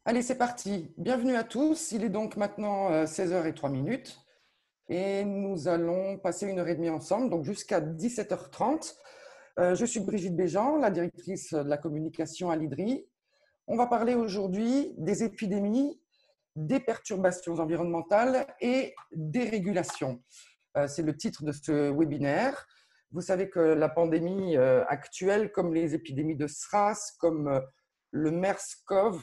Allez, c'est parti. Bienvenue à tous. Il est donc maintenant 16h03 et nous allons passer une heure et demie ensemble, donc jusqu'à 17h30. Je suis Brigitte Béjean, la directrice de la communication à l'IDRI. On va parler aujourd'hui des épidémies, des perturbations environnementales et des régulations. C'est le titre de ce webinaire. Vous savez que la pandémie actuelle, comme les épidémies de SRAS, comme le MERS-CoV,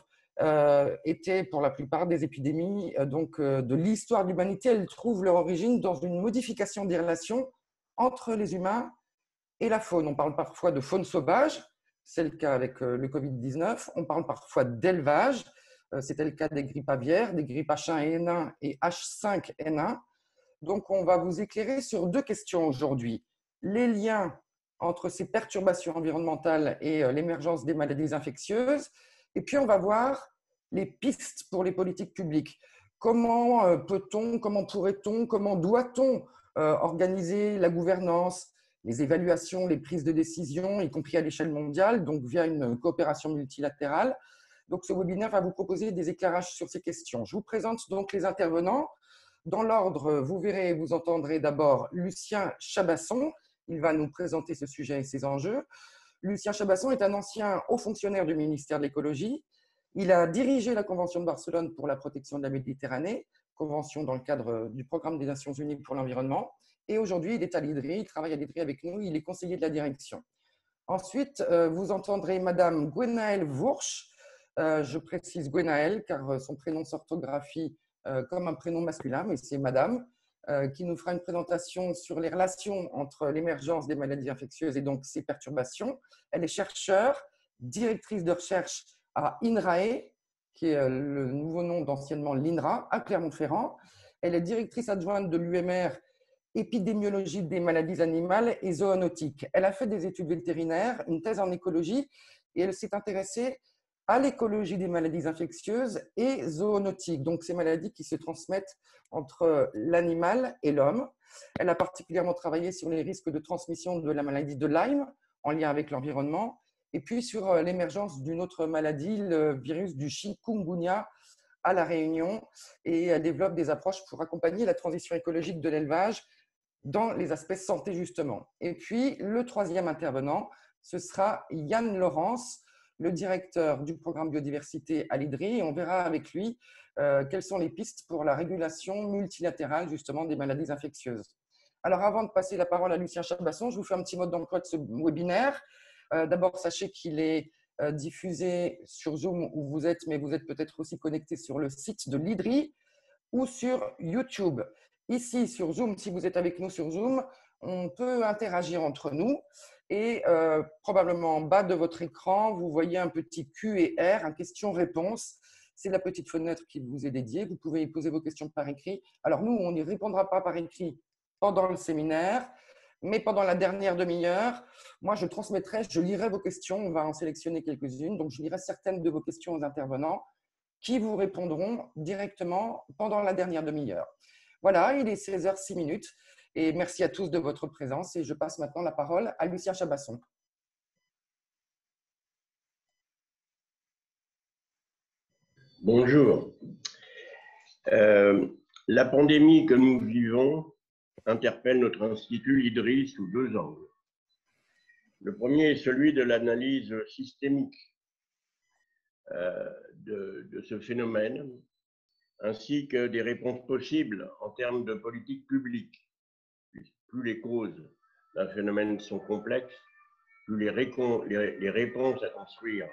étaient pour la plupart des épidémies de l'histoire de l'humanité. Elles trouvent leur origine dans une modification des relations entre les humains et la faune. On parle parfois de faune sauvage, c'est le cas avec le Covid-19. On parle parfois d'élevage, c'était le cas des grippes aviaires, des grippes H1N1 et H5N1. Donc, on va vous éclairer sur deux questions aujourd'hui. Les liens entre ces perturbations environnementales et l'émergence des maladies infectieuses. Et puis, on va voir les pistes pour les politiques publiques. Comment peut-on, comment pourrait-on, comment doit-on organiser la gouvernance, les évaluations, les prises de décision, y compris à l'échelle mondiale, donc via une coopération multilatérale. Donc, ce webinaire va vous proposer des éclairages sur ces questions. Je vous présente donc les intervenants. Dans l'ordre, vous verrez et vous entendrez d'abord Lucien Chabasson. Il va nous présenter ce sujet et ses enjeux. Lucien Chabasson est un ancien haut fonctionnaire du ministère de l'Écologie. Il a dirigé la Convention de Barcelone pour la protection de la Méditerranée, convention dans le cadre du programme des Nations Unies pour l'environnement. Et aujourd'hui, il est à l'IDRI, il travaille à l'IDRI avec nous, il est conseiller de la direction. Ensuite, vous entendrez Madame Gwenaëlle Vourch. Je précise Gwenaëlle car son prénom s'orthographie comme un prénom masculin, mais c'est Madame, qui nous fera une présentation sur les relations entre l'émergence des maladies infectieuses et donc ces perturbations. Elle est chercheure, directrice de recherche à INRAE, qui est le nouveau nom d'anciennement l'INRA, à Clermont-Ferrand. Elle est directrice adjointe de l'UMR épidémiologie des maladies animales et zoonotiques. Elle a fait des études vétérinaires, une thèse en écologie, et elle s'est intéressée à l'écologie des maladies infectieuses et zoonotiques, donc ces maladies qui se transmettent entre l'animal et l'homme. Elle a particulièrement travaillé sur les risques de transmission de la maladie de Lyme en lien avec l'environnement, et puis sur l'émergence d'une autre maladie, le virus du chikungunya à La Réunion, et elle développe des approches pour accompagner la transition écologique de l'élevage dans les aspects santé justement. Et puis le troisième intervenant, ce sera Yann Laurence, le directeur du programme biodiversité à l'IDRI, et on verra avec lui quelles sont les pistes pour la régulation multilatérale justement des maladies infectieuses. Alors avant de passer la parole à Lucien Chabasson, je vous fais un petit mot d'emploi de ce webinaire. D'abord, sachez qu'il est diffusé sur Zoom où vous êtes, mais vous êtes peut-être aussi connecté sur le site de l'IDRI ou sur YouTube. Ici, sur Zoom, si vous êtes avec nous sur Zoom, on peut interagir entre nous et probablement en bas de votre écran, vous voyez un petit Q et R, un question-réponse. C'est la petite fenêtre qui vous est dédiée. Vous pouvez y poser vos questions par écrit. Alors nous, on n'y répondra pas par écrit pendant le séminaire, mais pendant la dernière demi-heure, moi, je transmettrai, je lirai vos questions. On va en sélectionner quelques-unes. Donc, je lirai certaines de vos questions aux intervenants qui vous répondront directement pendant la dernière demi-heure. Voilà, il est 16h06 et merci à tous de votre présence et je passe maintenant la parole à Lucien Chabasson. Bonjour. La pandémie que nous vivons interpelle notre institut l'IDRI sous deux angles. Le premier est celui de l'analyse systémique de ce phénomène, ainsi que des réponses possibles en termes de politique publique. Plus les causes d'un phénomène sont complexes, plus les réponses à construire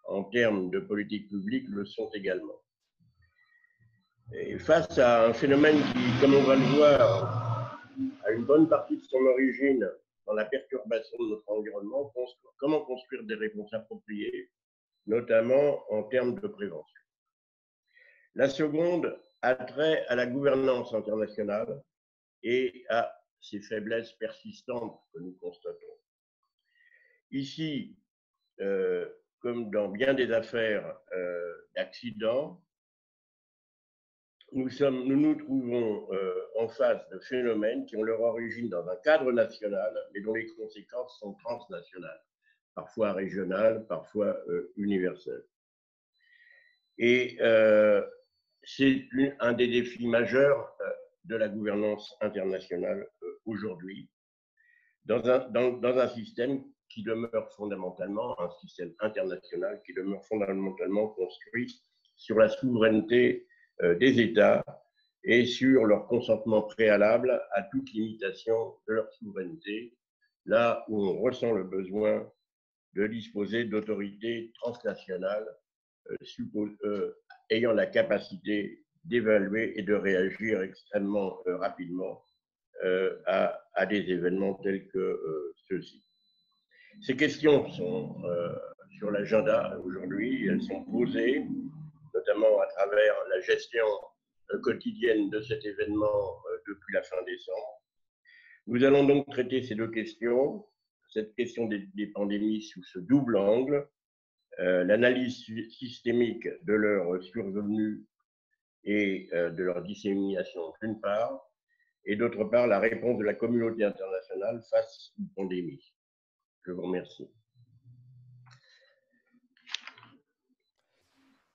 en termes de politique publique le sont également. Et face à un phénomène qui, comme on va le voir, a une bonne partie de son origine dans la perturbation de notre environnement, comment construire des réponses appropriées, notamment en termes de prévention. La seconde a trait à la gouvernance internationale et à ses faiblesses persistantes que nous constatons. Ici, comme dans bien des affaires d'accidents, nous nous trouvons en face de phénomènes qui ont leur origine dans un cadre national, mais dont les conséquences sont transnationales, parfois régionales, parfois universelles. Et c'est un des défis majeurs de la gouvernance internationale aujourd'hui, dans un système qui demeure fondamentalement, un système international qui demeure fondamentalement construit sur la souveraineté des États et sur leur consentement préalable à toute limitation de leur souveraineté, là où on ressent le besoin de disposer d'autorités transnationales ayant la capacité d'évaluer et de réagir extrêmement rapidement à des événements tels que ceux-ci. Ces questions sont sur l'agenda aujourd'hui, elles sont posées, notamment à travers la gestion quotidienne de cet événement depuis la fin décembre. Nous allons donc traiter ces deux questions, cette question des pandémies sous ce double angle, l'analyse systémique de leur survenue et de leur dissémination d'une part, et d'autre part la réponse de la communauté internationale face aux pandémies. Je vous remercie.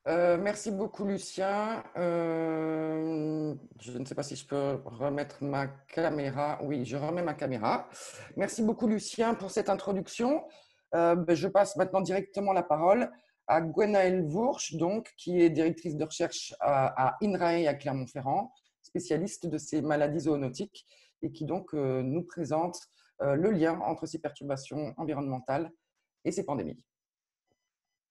Merci beaucoup, Lucien. Je ne sais pas si je peux remettre ma caméra. Oui, je remets ma caméra. Merci beaucoup, Lucien, pour cette introduction. Je passe maintenant directement la parole à Gwenaëlle Vourche, donc, qui est directrice de recherche à INRAE à Clermont-Ferrand, spécialiste de ces maladies zoonotiques, et qui donc nous présente le lien entre ces perturbations environnementales et ces pandémies.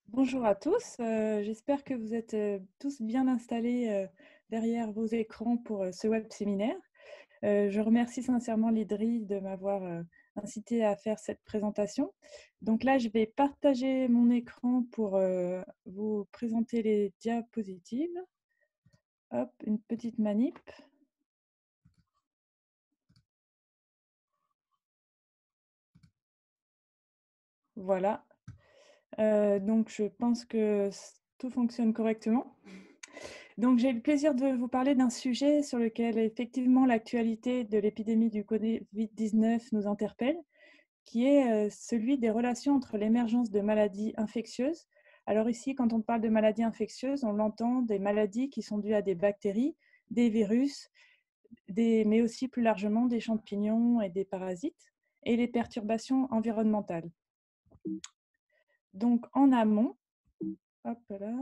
Bonjour à tous, j'espère que vous êtes tous bien installés derrière vos écrans pour ce web séminaire. Je remercie sincèrement l'IDRI de m'avoir incité à faire cette présentation. Donc là, je vais partager mon écran pour vous présenter les diapositives. Hop, une petite manip. Voilà. Donc je pense que tout fonctionne correctement. Donc, j'ai le plaisir de vous parler d'un sujet sur lequel, effectivement, l'actualité de l'épidémie du Covid-19 nous interpelle, qui est celui des relations entre l'émergence de maladies infectieuses. Alors ici, quand on parle de maladies infectieuses, on l'entend des maladies qui sont dues à des bactéries, des virus, mais aussi plus largement des champignons et des parasites, et les perturbations environnementales. Donc, en amont, hop là.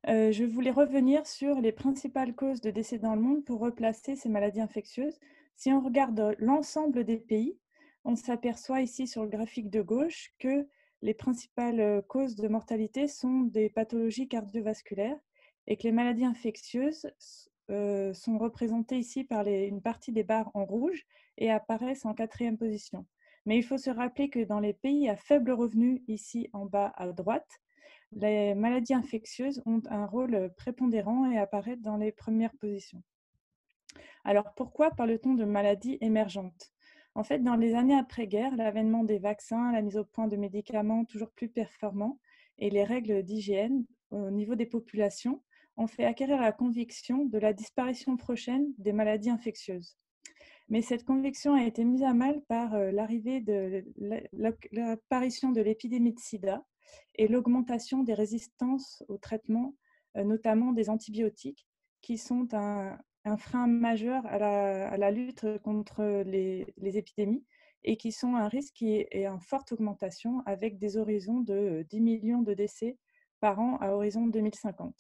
Je voulais revenir sur les principales causes de décès dans le monde pour replacer ces maladies infectieuses. Si on regarde l'ensemble des pays, on s'aperçoit ici sur le graphique de gauche que les principales causes de mortalité sont des pathologies cardiovasculaires et que les maladies infectieuses sont représentées ici par une partie des barres en rouge et apparaissent en 4e position. Mais il faut se rappeler que dans les pays à faible revenu, ici en bas à droite, les maladies infectieuses ont un rôle prépondérant et apparaissent dans les premières positions. Alors, pourquoi parle-t-on de maladies émergentes? En fait, dans les années après-guerre, l'avènement des vaccins, la mise au point de médicaments toujours plus performants et les règles d'hygiène au niveau des populations ont fait acquérir la conviction de la disparition prochaine des maladies infectieuses. Mais cette conviction a été mise à mal par l'apparition de l'épidémie de sida et l'augmentation des résistances aux traitements, notamment des antibiotiques, qui sont un frein majeur à la lutte contre les épidémies et qui sont un risque qui est en forte augmentation avec des horizons de 10 millions de décès par an à horizon 2050.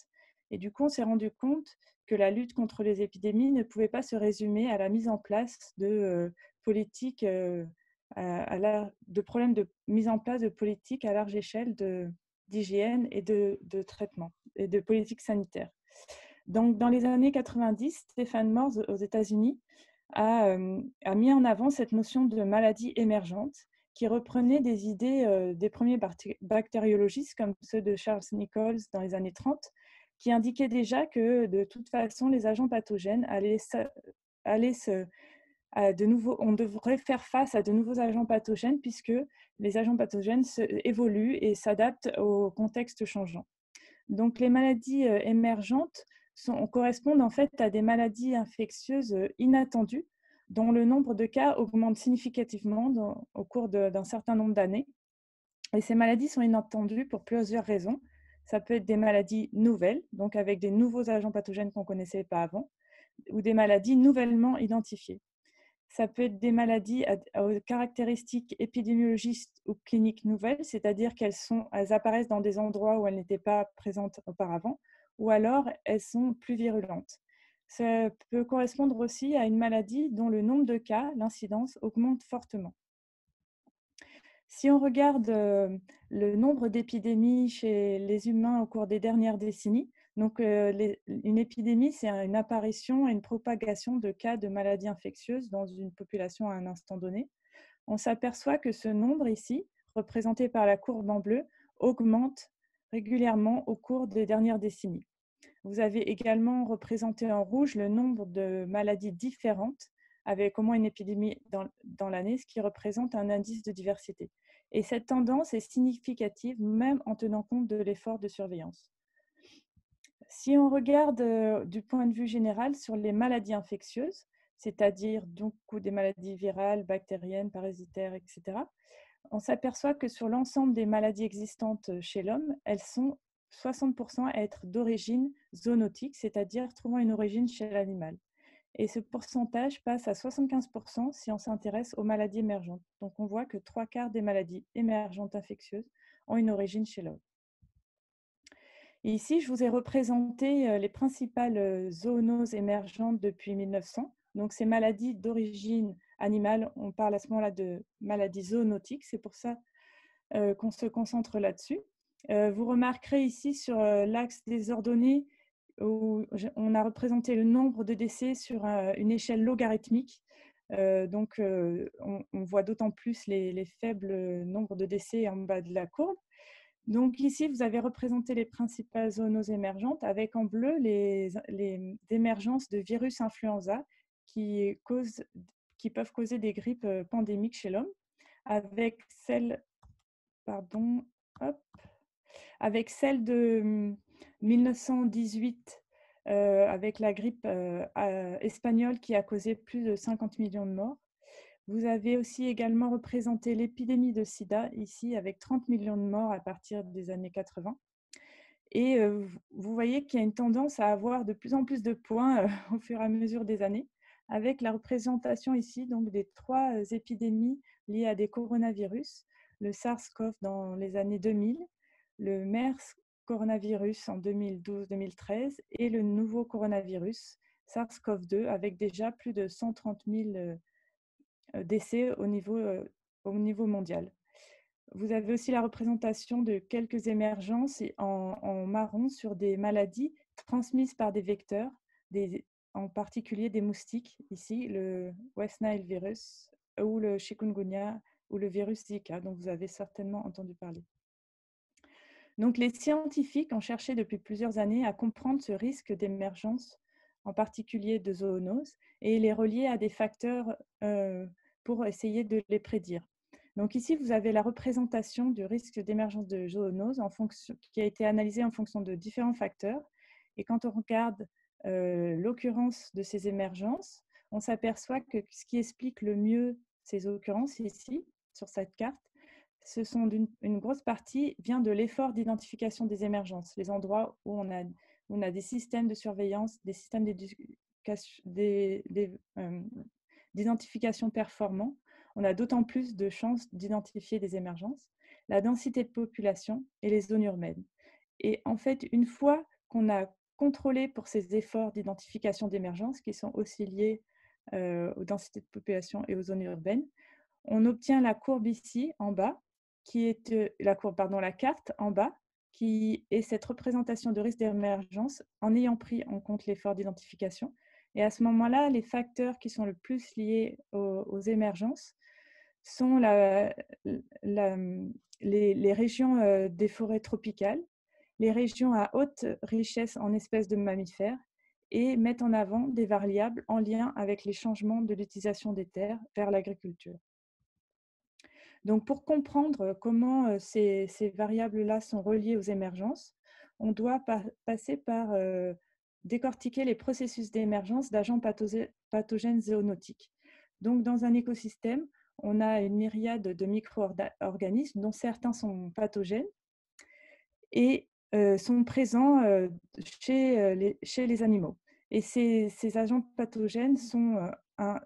Et du coup, on s'est rendu compte que la lutte contre les épidémies ne pouvait pas se résumer à la mise en place de politiques, de problèmes de mise en place de politiques à large échelle d'hygiène et de traitement et de politique sanitaire. Donc, dans les années 90, Stephen Morse aux États-Unis a mis en avant cette notion de maladie émergente qui reprenait des idées des premiers bactériologistes comme ceux de Charles Nichols dans les années 30, qui indiquaient déjà que de toute façon, les agents pathogènes on devrait faire face à de nouveaux agents pathogènes puisque les agents pathogènes évoluent et s'adaptent au contexte changeant. Donc, les maladies émergentes correspondent en fait à des maladies infectieuses inattendues dont le nombre de cas augmente significativement au cours d'un certain nombre d'années. Et ces maladies sont inattendues pour plusieurs raisons. Ça peut être des maladies nouvelles, donc avec des nouveaux agents pathogènes qu'on ne connaissait pas avant, ou des maladies nouvellement identifiées. Ça peut être des maladies aux caractéristiques épidémiologiques ou cliniques nouvelles, c'est-à-dire qu'elles apparaissent dans des endroits où elles n'étaient pas présentes auparavant, ou alors elles sont plus virulentes. Ça peut correspondre aussi à une maladie dont le nombre de cas, l'incidence, augmente fortement. Si on regarde le nombre d'épidémies chez les humains au cours des dernières décennies, donc une épidémie, c'est une apparition et une propagation de cas de maladies infectieuses dans une population à un instant donné. On s'aperçoit que ce nombre ici, représenté par la courbe en bleu, augmente régulièrement au cours des dernières décennies. Vous avez également représenté en rouge le nombre de maladies différentes avec au moins une épidémie dans l'année, ce qui représente un indice de diversité. Et cette tendance est significative même en tenant compte de l'effort de surveillance. Si on regarde du point de vue général sur les maladies infectieuses, c'est-à-dire donc des maladies virales, bactériennes, parasitaires, etc., on s'aperçoit que sur l'ensemble des maladies existantes chez l'homme, elles sont 60% à être d'origine zoonotique, c'est-à-dire trouvant une origine chez l'animal. Et ce pourcentage passe à 75% si on s'intéresse aux maladies émergentes. Donc on voit que 3/4 des maladies émergentes infectieuses ont une origine chez l'homme. Ici, je vous ai représenté les principales zoonoses émergentes depuis 1900. Donc ces maladies d'origine animale, on parle à ce moment-là de maladies zoonotiques, c'est pour ça qu'on se concentre là-dessus. Vous remarquerez ici sur l'axe des ordonnées où on a représenté le nombre de décès sur une échelle logarithmique. Donc, on voit d'autant plus les faibles nombres de décès en bas de la courbe. Donc ici, vous avez représenté les principales zoonoses émergentes avec en bleu les émergences de virus influenza qui peuvent causer des grippes pandémiques chez l'homme, avec celle de 1918, avec la grippe espagnole qui a causé plus de 50 millions de morts. Vous avez aussi également représenté l'épidémie de sida, ici, avec 30 millions de morts à partir des années 80. Et vous voyez qu'il y a une tendance à avoir de plus en plus de points au fur et à mesure des années, avec la représentation ici donc, des 3 épidémies liées à des coronavirus, le SARS-CoV dans les années 2000, le MERS coronavirus en 2012-2013 et le nouveau coronavirus SARS-CoV-2 avec déjà plus de 130 000 décès au niveau mondial. Vous avez aussi la représentation de quelques émergences en marron sur des maladies transmises par des vecteurs, en particulier des moustiques, ici le West Nile virus ou le chikungunya ou le virus Zika, dont vous avez certainement entendu parler. Donc les scientifiques ont cherché depuis plusieurs années à comprendre ce risque d'émergence, en particulier de zoonoses, et les relier à des facteurs pour essayer de les prédire. Donc ici, vous avez la représentation du risque d'émergence de zoonoses qui a été analysée en fonction de différents facteurs. Et quand on regarde l'occurrence de ces émergences, on s'aperçoit que ce qui explique le mieux ces occurrences ici, sur cette carte, une grosse partie vient de l'effort d'identification des émergences, les endroits où on a des systèmes de surveillance, des systèmes d'identification performants. On a d'autant plus de chances d'identifier des émergences, la densité de population et les zones urbaines. Et en fait, une fois qu'on a contrôlé pour ces efforts d'identification d'émergence, qui sont aussi liés aux densités de population et aux zones urbaines, on obtient la courbe ici en bas, qui est la carte en bas, qui est cette représentation de risque d'émergence en ayant pris en compte l'effort d'identification. Et à ce moment-là, les facteurs qui sont le plus liés aux émergences sont les régions des forêts tropicales, les régions à haute richesse en espèces de mammifères et mettent en avant des variables en lien avec les changements de l'utilisation des terres vers l'agriculture. Donc, pour comprendre comment ces variables-là sont reliées aux émergences, on doit passer par décortiquer les processus d'émergence d'agents pathogènes zoonotiques. Donc, dans un écosystème, on a une myriade de micro-organismes dont certains sont pathogènes. Et sont présents chez les animaux. Et ces agents pathogènes sont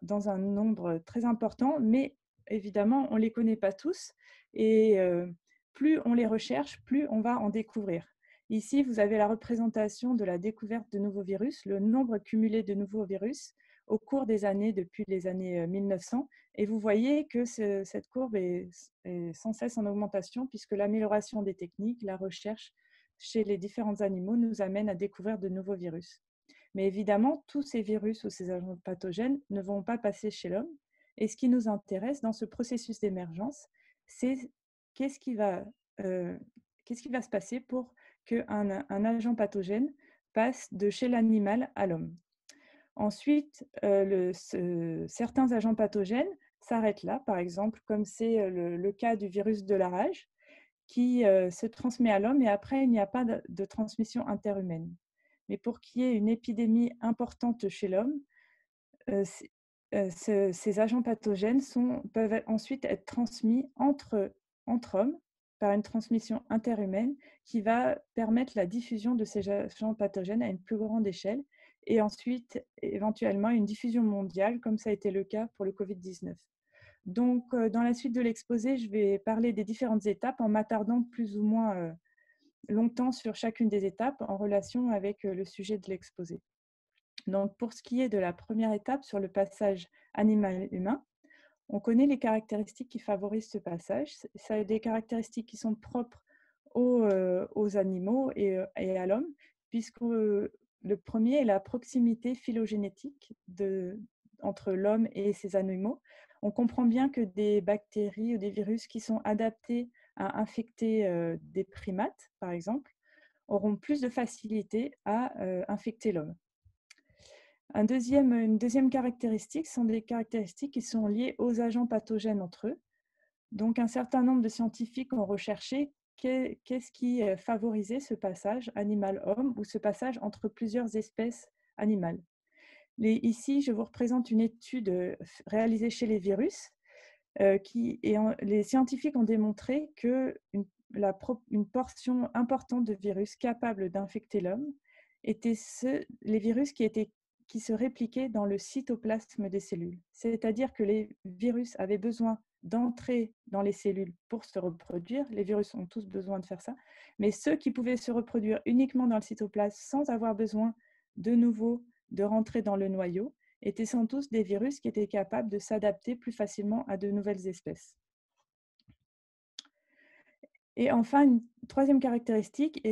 dans un nombre très important, mais évidemment, on ne les connaît pas tous. Et plus on les recherche, plus on va en découvrir. Ici, vous avez la représentation de la découverte de nouveaux virus, le nombre cumulé de nouveaux virus au cours des années, depuis les années 1900. Et vous voyez que cette courbe est sans cesse en augmentation, puisque l'amélioration des techniques, la recherche chez les différents animaux nous amène à découvrir de nouveaux virus. Mais évidemment, tous ces virus ou ces agents pathogènes ne vont pas passer chez l'homme. Et ce qui nous intéresse dans ce processus d'émergence, c'est qu'est-ce qui va se passer pour qu'un agent pathogène passe de chez l'animal à l'homme. Ensuite, certains agents pathogènes s'arrêtent là, par exemple, comme c'est le cas du virus de la rage, qui se transmet à l'homme et après, il n'y a pas de transmission interhumaine. Mais pour qu'il y ait une épidémie importante chez l'homme, ces agents pathogènes peuvent ensuite être transmis entre hommes par une transmission interhumaine qui va permettre la diffusion de ces agents pathogènes à une plus grande échelle et ensuite éventuellement une diffusion mondiale, comme ça a été le cas pour le Covid-19. Donc, dans la suite de l'exposé, je vais parler des différentes étapes en m'attardant plus ou moins longtemps sur chacune des étapes en relation avec le sujet de l'exposé. Donc, pour ce qui est de la première étape sur le passage animal-humain, on connaît les caractéristiques qui favorisent ce passage. Ça a des caractéristiques qui sont propres aux animaux et à l'homme, puisque le premier est la proximité phylogénétique entre l'homme et ces animaux. On comprend bien que des bactéries ou des virus qui sont adaptés à infecter des primates, par exemple, auront plus de facilité à infecter l'homme. Une deuxième caractéristique sont des caractéristiques qui sont liées aux agents pathogènes entre eux. Donc, un certain nombre de scientifiques ont recherché qu'est-ce qui favorisait ce passage animal-homme ou ce passage entre plusieurs espèces animales. Ici, je vous représente une étude réalisée chez les virus. Les scientifiques ont démontré qu'une portion importante de virus capables d'infecter l'homme étaient les virus qui se répliquaient dans le cytoplasme des cellules. C'est-à-dire que les virus avaient besoin d'entrer dans les cellules pour se reproduire. Les virus ont tous besoin de faire ça. Mais ceux qui pouvaient se reproduire uniquement dans le cytoplasme sans avoir besoin de nouveau de rentrer dans le noyau sont tous des virus qui étaient capables de s'adapter plus facilement à de nouvelles espèces. Et enfin, une troisième caractéristique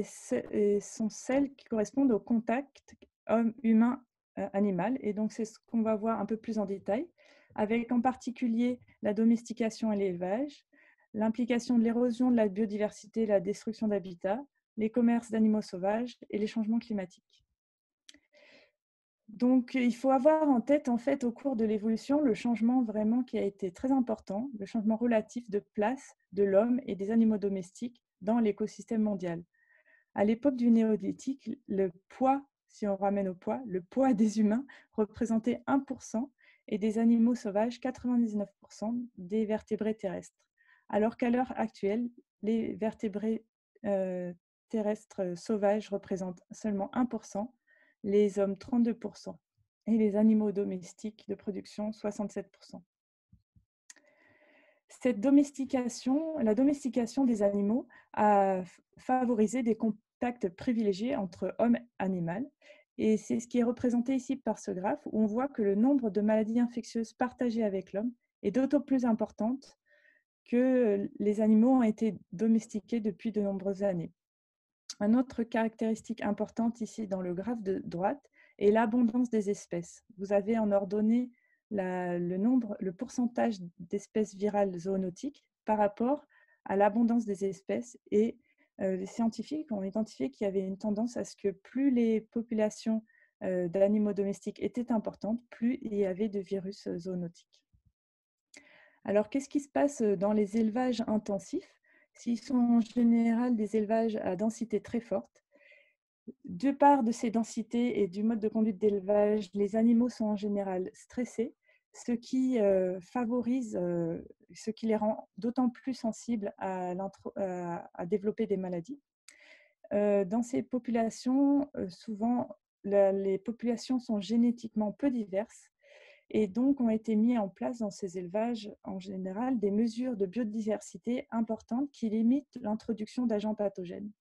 sont celles qui correspondent au contact homme-humain-animal. Et donc, c'est ce qu'on va voir un peu plus en détail, avec en particulier la domestication et l'élevage, l'implication de l'érosion de la biodiversité, la destruction d'habitats, les commerces d'animaux sauvages et les changements climatiques. Donc, il faut avoir en tête, en fait, au cours de l'évolution, le changement vraiment qui a été très important, le changement relatif de place de l'homme et des animaux domestiques dans l'écosystème mondial. À l'époque du néolithique, le poids, si on ramène au poids, le poids des humains représentait 1% et des animaux sauvages 99% des vertébrés terrestres. Alors qu'à l'heure actuelle, les vertébrés terrestres sauvages représentent seulement 1%, les hommes 32% et les animaux domestiques de production 67%. La domestication des animaux a favorisé des contacts privilégiés entre hommes et animal. Et c'est ce qui est représenté ici par ce graphe, où on voit que le nombre de maladies infectieuses partagées avec l'homme est d'autant plus importante que les animaux ont été domestiqués depuis de nombreuses années. Une autre caractéristique importante ici dans le graphe de droite est l'abondance des espèces. Vous avez en ordonnée le pourcentage d'espèces virales zoonotiques par rapport à l'abondance des espèces et les scientifiques ont identifié qu'il y avait une tendance à ce que plus les populations d'animaux domestiques étaient importantes, plus il y avait de virus zoonotiques. Alors, qu'est-ce qui se passe dans les élevages intensifs? S'ils sont en général des élevages à densité très forte, de part de ces densités et du mode de conduite d'élevage, les animaux sont en général stressés, ce qui les rend d'autant plus sensibles à développer des maladies. Dans ces populations, souvent, les populations sont génétiquement peu diverses et donc ont été mis en place dans ces élevages, en général, des mesures de biodiversité importantes qui limitent l'introduction d'agents pathogènes.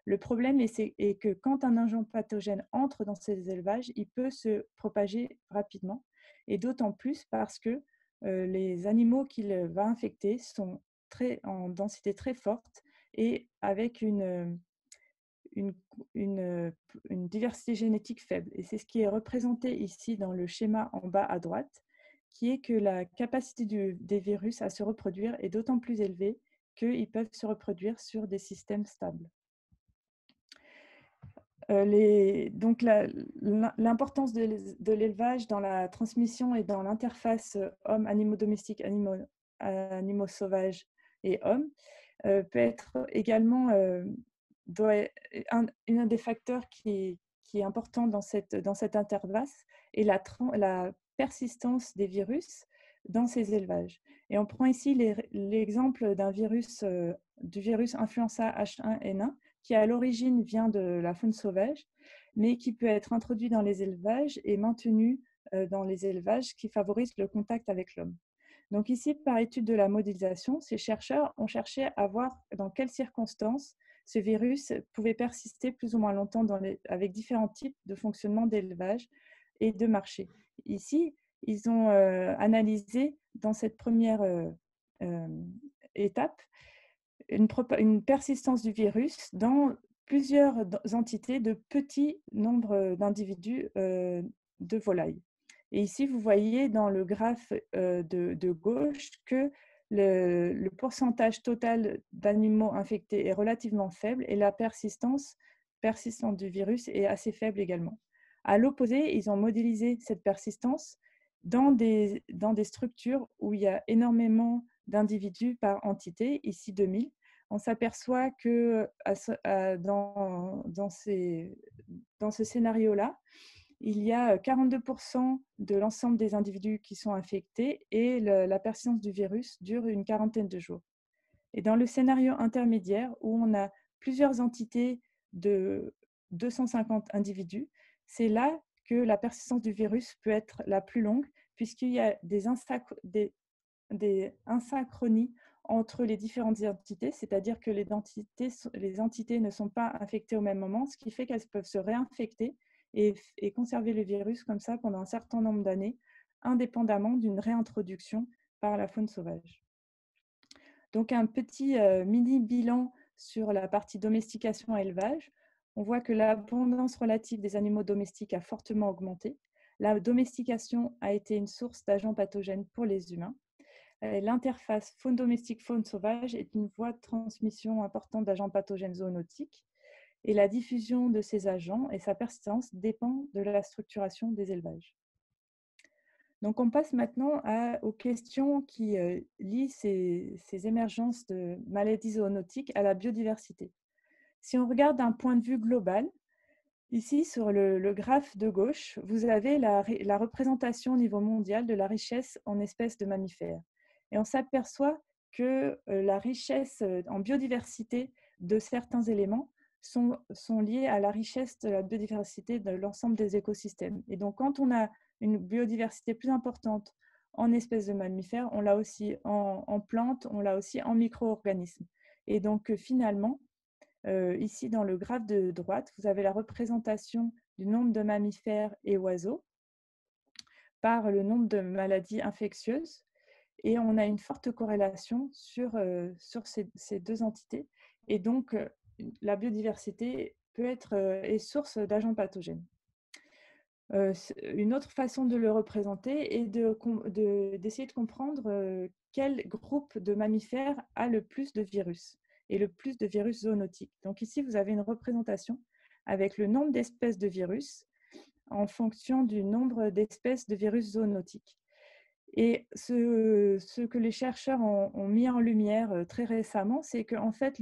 Le problème est que quand un agent pathogène entre dans ces élevages, il peut se propager rapidement, et d'autant plus parce que les animaux qu'il va infecter sont en densité très forte et avec une, une, une diversité génétique faible. Et c'est ce qui est représenté ici dans le schéma en bas à droite, qui est que la capacité des virus à se reproduire est d'autant plus élevée qu'ils peuvent se reproduire sur des systèmes stables. Donc l'importance de l'élevage dans la transmission et dans l'interface hommes-animaux domestiques, animaux sauvages et hommes peut être également un des facteurs qui est important dans cette interface est la persistance des virus dans ces élevages. Et on prend ici l'exemple du virus influenza H1N1 qui à l'origine vient de la faune sauvage, mais qui peut être introduit dans les élevages et maintenu dans les élevages qui favorisent le contact avec l'homme. Donc ici, par étude de la modélisation, ces chercheurs ont cherché à voir dans quelles circonstances ce virus pouvait persister plus ou moins longtemps avec différents types de fonctionnement d'élevage et de marché. Ici, ils ont analysé dans cette première étape une persistance du virus dans plusieurs entités de petits nombres d'individus de volailles. Et ici, vous voyez dans le graphe de gauche que le pourcentage total d'animaux infectés est relativement faible et la persistance du virus est assez faible également. À l'opposé, ils ont modélisé cette persistance dans des structures où il y a énormément d'individus par entité, ici 2000. On s'aperçoit que dans ce scénario-là, il y a 42% de l'ensemble des individus qui sont infectés et la persistance du virus dure une quarantaine de jours. Et dans le scénario intermédiaire, où on a plusieurs entités de 250 individus, c'est là que la persistance du virus peut être la plus longue, puisqu'il y a des asynchronies entre les différentes entités, c'est-à-dire que les entités ne sont pas infectées au même moment, ce qui fait qu'elles peuvent se réinfecter et conserver le virus comme ça pendant un certain nombre d'années, indépendamment d'une réintroduction par la faune sauvage. Donc un petit mini bilan sur la partie domestication et élevage. On voit que l'abondance relative des animaux domestiques a fortement augmenté. La domestication a été une source d'agents pathogènes pour les humains. L'interface faune domestique, faune sauvage est une voie de transmission importante d'agents pathogènes zoonotiques et la diffusion de ces agents et sa persistance dépend de la structuration des élevages. Donc on passe maintenant aux questions qui lient ces émergences de maladies zoonotiques à la biodiversité. Si on regarde d'un point de vue global, ici sur le graphe de gauche, vous avez la représentation au niveau mondial de la richesse en espèces de mammifères. Et on s'aperçoit que la richesse en biodiversité de certains éléments sont liés à la richesse de la biodiversité de l'ensemble des écosystèmes. Et donc, quand on a une biodiversité plus importante en espèces de mammifères, on l'a aussi en plantes, on l'a aussi en micro-organismes. Et donc, finalement, ici, dans le graphe de droite, vous avez la représentation du nombre de mammifères et oiseaux par le nombre de maladies infectieuses. Et on a une forte corrélation sur ces deux entités. Et donc, la biodiversité peut être est source d'agents pathogènes. Une autre façon de le représenter est d'essayer de comprendre quel groupe de mammifères a le plus de virus et le plus de virus zoonotiques. Donc ici, vous avez une représentation avec le nombre d'espèces de virus en fonction du nombre d'espèces de virus zoonotiques. Et ce que les chercheurs ont mis en lumière très récemment, c'est qu'en fait,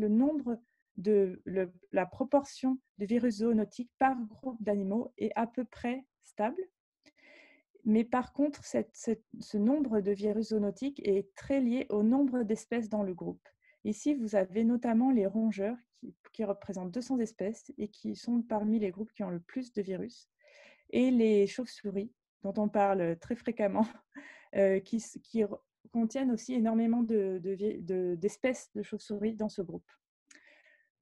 la proportion de virus zoonotiques par groupe d'animaux est à peu près stable. Mais par contre, ce nombre de virus zoonotiques est très lié au nombre d'espèces dans le groupe. Ici, vous avez notamment les rongeurs qui représentent 200 espèces et qui sont parmi les groupes qui ont le plus de virus, et les chauves-souris, dont on parle très fréquemment, qui contiennent aussi énormément d'espèces de chauves-souris dans ce groupe.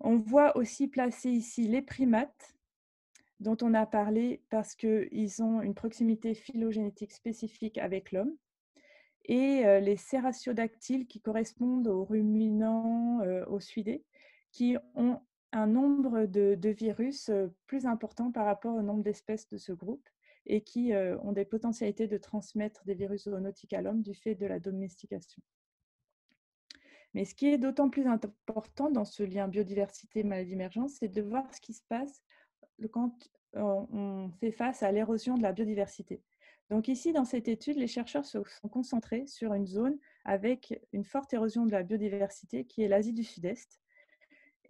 On voit aussi placer ici les primates, dont on a parlé parce qu'ils ont une proximité phylogénétique spécifique avec l'homme, et les céraciodactyles qui correspondent aux ruminants, aux suidés, qui ont un nombre de virus plus important par rapport au nombre d'espèces de ce groupe et qui ont des potentialités de transmettre des virus zoonotiques à l'homme du fait de la domestication. Mais ce qui est d'autant plus important dans ce lien biodiversité-maladie émergente, c'est de voir ce qui se passe quand on fait face à l'érosion de la biodiversité. Donc ici, dans cette étude, les chercheurs se sont concentrés sur une zone avec une forte érosion de la biodiversité qui est l'Asie du Sud-Est.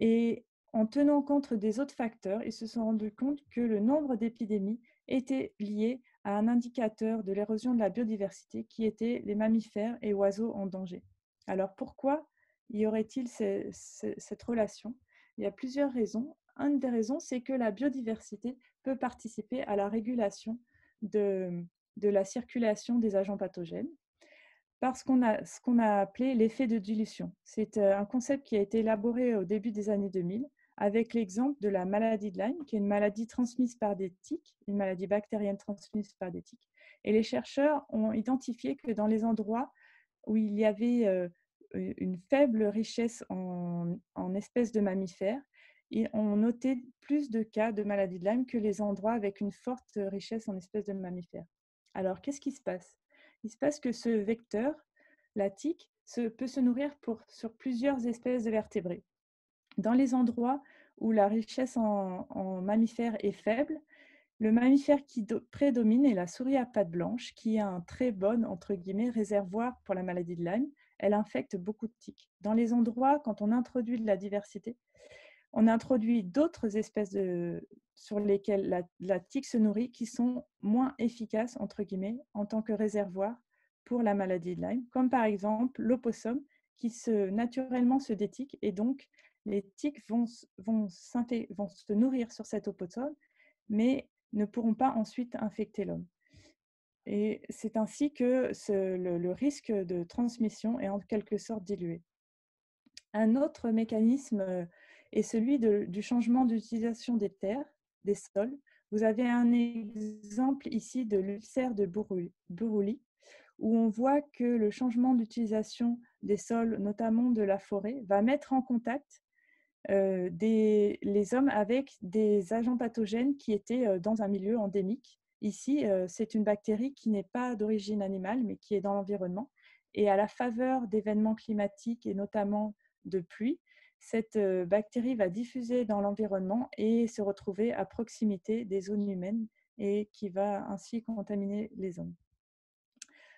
Et en tenant compte des autres facteurs, ils se sont rendus compte que le nombre d'épidémies était lié à un indicateur de l'érosion de la biodiversité qui était les mammifères et oiseaux en danger. Alors pourquoi y aurait-il cette relation? Il y a plusieurs raisons. Une des raisons, c'est que la biodiversité peut participer à la régulation de la circulation des agents pathogènes par ce qu'on a appelé l'effet de dilution. C'est un concept qui a été élaboré au début des années 2000 avec l'exemple de la maladie de Lyme, qui est une maladie transmise par des tiques, une maladie bactérienne transmise par des tiques. Et les chercheurs ont identifié que dans les endroits où il y avait une faible richesse en espèces de mammifères, ils ont noté plus de cas de maladie de Lyme que les endroits avec une forte richesse en espèces de mammifères. Alors, qu'est-ce qui se passe? Il se passe que ce vecteur, la tique, peut se nourrir sur plusieurs espèces de vertébrés. Dans les endroits où la richesse en mammifères est faible, le mammifère qui prédomine est la souris à pattes blanches, qui a un très bon, entre guillemets, réservoir pour la maladie de Lyme. Elle infecte beaucoup de tiques. Dans les endroits, quand on introduit de la diversité, on introduit d'autres espèces sur lesquelles la tique se nourrit qui sont moins efficaces, entre guillemets, en tant que réservoir pour la maladie de Lyme, comme par exemple l'opossum qui naturellement se détique, et donc les tiques vont se nourrir sur cet opossum, mais ne pourront pas ensuite infecter l'homme. Et c'est ainsi que le risque de transmission est en quelque sorte dilué. Un autre mécanisme est celui du changement d'utilisation des terres, des sols. Vous avez un exemple ici de l'ulcère de Buruli, où on voit que le changement d'utilisation des sols, notamment de la forêt, va mettre en contact les hommes avec des agents pathogènes qui étaient dans un milieu endémique. Ici, c'est une bactérie qui n'est pas d'origine animale, mais qui est dans l'environnement. Et à la faveur d'événements climatiques et notamment de pluie, cette bactérie va diffuser dans l'environnement et se retrouver à proximité des zones humaines et qui va ainsi contaminer les hommes.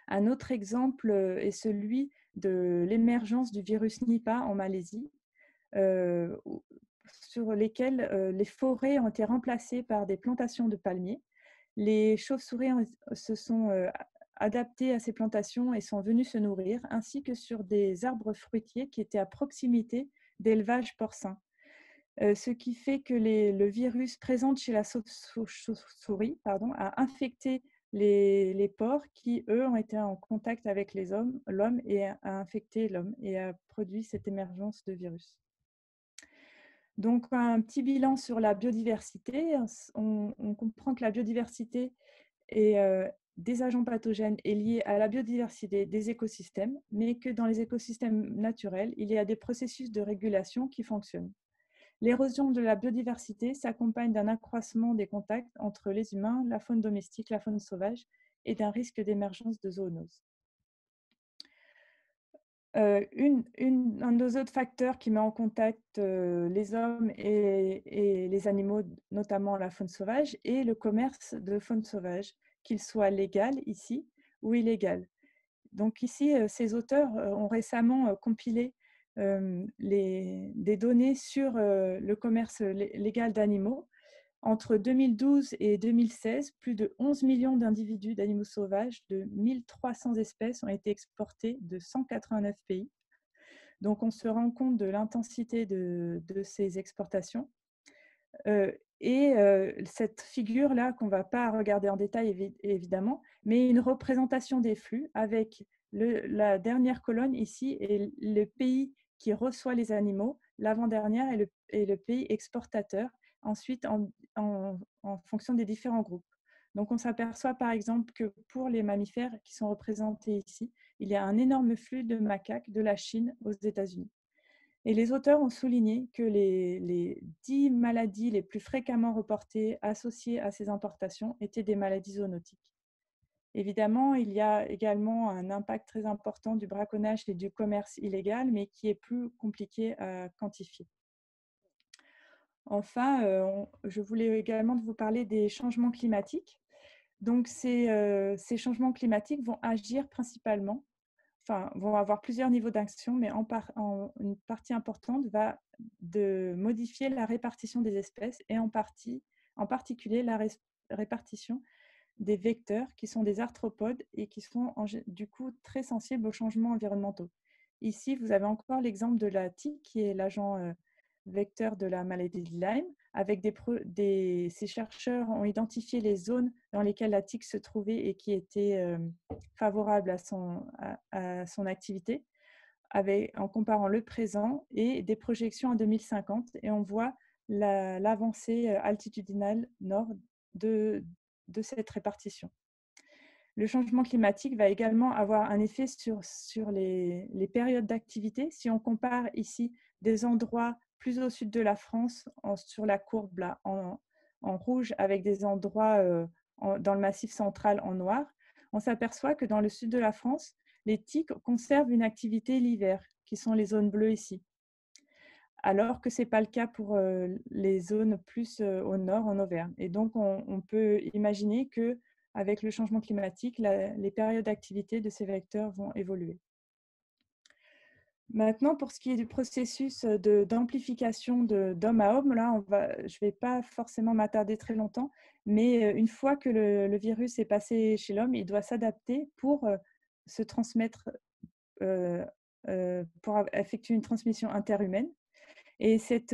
Un autre exemple est celui de l'émergence du virus Nipah en Malaisie, sur lesquels les forêts ont été remplacées par des plantations de palmiers. Les chauves-souris se sont adaptées à ces plantations et sont venues se nourrir, ainsi que sur des arbres fruitiers qui étaient à proximité d'élevages porcins. Ce qui fait que le virus présent chez la chauve-souris a infecté les porcs qui, eux, ont été en contact avec l'homme et a infecté l'homme et a produit cette émergence de virus. Donc, un petit bilan sur la biodiversité. On comprend que la biodiversité des agents pathogènes est liée à la biodiversité des écosystèmes, mais que dans les écosystèmes naturels, il y a des processus de régulation qui fonctionnent. L'érosion de la biodiversité s'accompagne d'un accroissement des contacts entre les humains, la faune domestique, la faune sauvage et d'un risque d'émergence de zoonoses. Un des autres facteurs qui met en contact les hommes et les animaux, notamment la faune sauvage, est le commerce de faune sauvage, qu'il soit légal ici ou illégal. Donc ici, ces auteurs ont récemment compilé des données sur le commerce légal d'animaux. Entre 2012 et 2016, plus de 11 millions d'individus d'animaux sauvages de 1300 espèces ont été exportés de 189 pays. Donc, on se rend compte de l'intensité de ces exportations. Cette figure-là, qu'on ne va pas regarder en détail évidemment, mais une représentation des flux avec la dernière colonne ici est le pays qui reçoit les animaux, l'avant-dernière est le pays exportateur, ensuite en fonction des différents groupes. Donc on s'aperçoit par exemple que pour les mammifères qui sont représentés ici, il y a un énorme flux de macaques de la Chine aux États-Unis. Et les auteurs ont souligné que les 10 maladies les plus fréquemment reportées associées à ces importations étaient des maladies zoonotiques. Évidemment, il y a également un impact très important du braconnage et du commerce illégal, mais qui est plus compliqué à quantifier. Enfin, je voulais également vous parler des changements climatiques. Donc, ces changements climatiques vont agir principalement, vont avoir plusieurs niveaux d'action, mais une partie importante va de modifier la répartition des espèces et en particulier la répartition des vecteurs qui sont des arthropodes et qui sont du coup très sensibles aux changements environnementaux. Ici, vous avez encore l'exemple de la tique, qui est l'agent vecteur de la maladie de Lyme. Ces chercheurs ont identifié les zones dans lesquelles la tique se trouvait et qui étaient favorables à son activité, en comparant le présent et des projections en 2050. Et on voit l'avancée altitudinale nord de cette répartition. Le changement climatique va également avoir un effet sur les périodes d'activité. Si on compare ici des endroits plus au sud de la France, sur la courbe là, en rouge, avec des endroits dans le massif central en noir, on s'aperçoit que dans le sud de la France, les tiques conservent une activité l'hiver, qui sont les zones bleues ici, alors que ce n'est pas le cas pour les zones plus au nord, en Auvergne. Et donc, on peut imaginer qu'avec le changement climatique, les périodes d'activité de ces vecteurs vont évoluer. Maintenant, pour ce qui est du processus d'amplification d'homme à homme, là, je ne vais pas forcément m'attarder très longtemps, mais une fois que le virus est passé chez l'homme, il doit s'adapter pour se transmettre, pour effectuer une transmission interhumaine. Et cette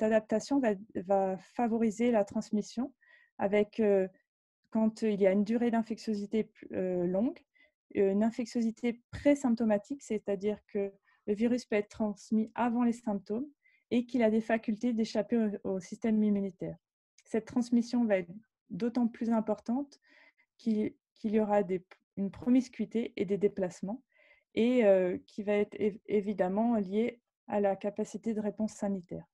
adaptation va favoriser la transmission quand il y a une durée d'infectiosité longue, une infectiosité présymptomatique, c'est-à-dire que le virus peut être transmis avant les symptômes et qu'il a des facultés d'échapper au système immunitaire. Cette transmission va être d'autant plus importante qu'il y aura une promiscuité et des déplacements, et qui va être évidemment liée à la capacité de réponse sanitaire.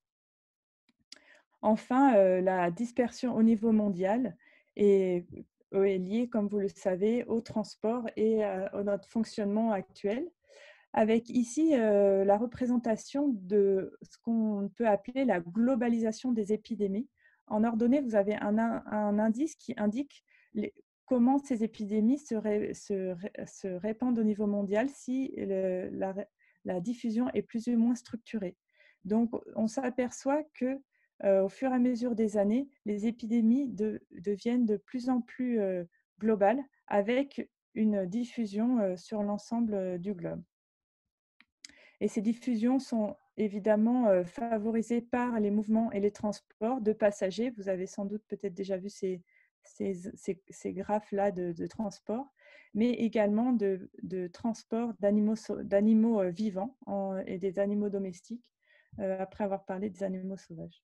Enfin, la dispersion au niveau mondial est liée, comme vous le savez, au transport et à notre fonctionnement actuel, avec ici la représentation de ce qu'on peut appeler la globalisation des épidémies. En ordonnée, vous avez un indice qui indique comment ces épidémies se répandent au niveau mondial si la diffusion est plus ou moins structurée. Donc, on s'aperçoit que au fur et à mesure des années, les épidémies deviennent de plus en plus globales, avec une diffusion sur l'ensemble du globe. Et ces diffusions sont évidemment favorisées par les mouvements et les transports de passagers. Vous avez sans doute peut-être déjà vu ces graphes-là de transport, mais également de transport d'animaux vivants et des animaux domestiques, après avoir parlé des animaux sauvages.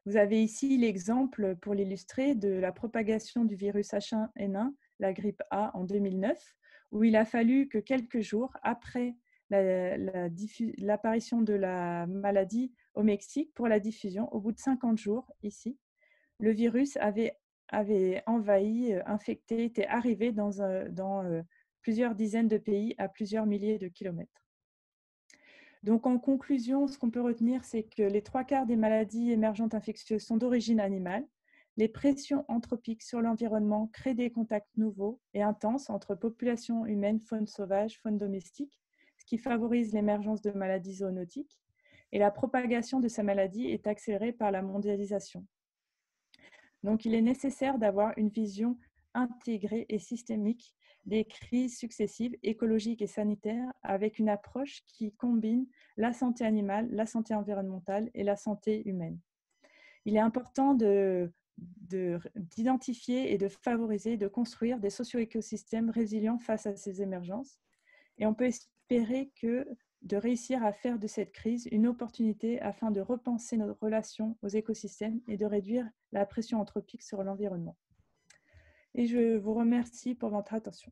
Vous avez ici l'exemple, pour l'illustrer, de la propagation du virus H1N1, la grippe A, en 2009, où il a fallu que quelques jours après l'apparition de la maladie au Mexique, pour la diffusion, au bout de 50 jours, ici, le virus avait envahi, infecté, était arrivé dans plusieurs dizaines de pays à plusieurs milliers de kilomètres. Donc, en conclusion, ce qu'on peut retenir, c'est que les 3/4 des maladies émergentes infectieuses sont d'origine animale. Les pressions anthropiques sur l'environnement créent des contacts nouveaux et intenses entre populations humaines, faune sauvage, faune domestique, ce qui favorise l'émergence de maladies zoonotiques. Et la propagation de ces maladies est accélérée par la mondialisation. Donc, il est nécessaire d'avoir une vision intégrée et systémique des crises successives écologiques et sanitaires avec une approche qui combine la santé animale, la santé environnementale et la santé humaine. Il est important d'identifier et de favoriser, de construire des socio-écosystèmes résilients face à ces émergences. Et on peut espérer de réussir à faire de cette crise une opportunité afin de repenser nos relations aux écosystèmes et de réduire la pression anthropique sur l'environnement. Et je vous remercie pour votre attention.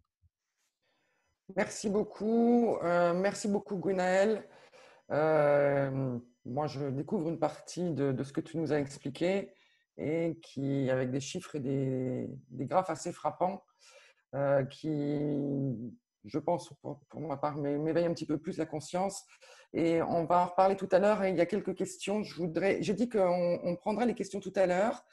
Merci beaucoup Gwenaëlle. Moi, je découvre une partie de ce que tu nous as expliqué et qui, avec des chiffres et des graphes assez frappants, qui, je pense, pour ma part, m'éveille un petit peu plus la conscience. Et on va en reparler tout à l'heure. Et il y a quelques questions. J'ai dit qu'on prendra les questions tout à l'heure,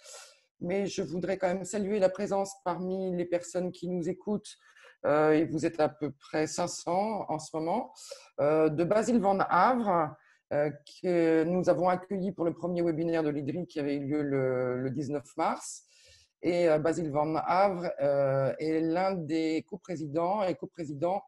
mais je voudrais quand même saluer la présence parmi les personnes qui nous écoutent. Et vous êtes à peu près 500 en ce moment, de Basile Van Havre, que nous avons accueilli pour le premier webinaire de l'IDRI qui avait eu lieu le 19 mars. Et Basile Van Havre est l'un des coprésidents et coprésidents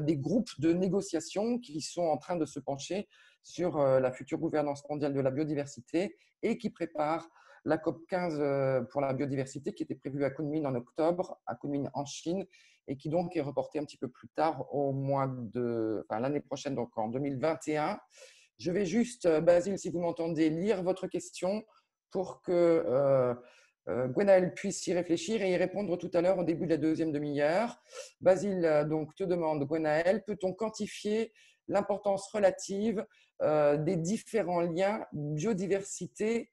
des groupes de négociation qui sont en train de se pencher sur la future gouvernance mondiale de la biodiversité et qui préparent la COP15 pour la biodiversité qui était prévue à Kunming en octobre, à Kunming en Chine, et qui donc est reportée un petit peu plus tard l'année prochaine, donc en 2021. Je vais juste, Basile, si vous m'entendez, lire votre question pour que Gwenaëlle puisse y réfléchir et y répondre tout à l'heure au début de la deuxième demi-heure. Basile donc te demande, Gwenaëlle, peut-on quantifier l'importance relative des différents liens biodiversité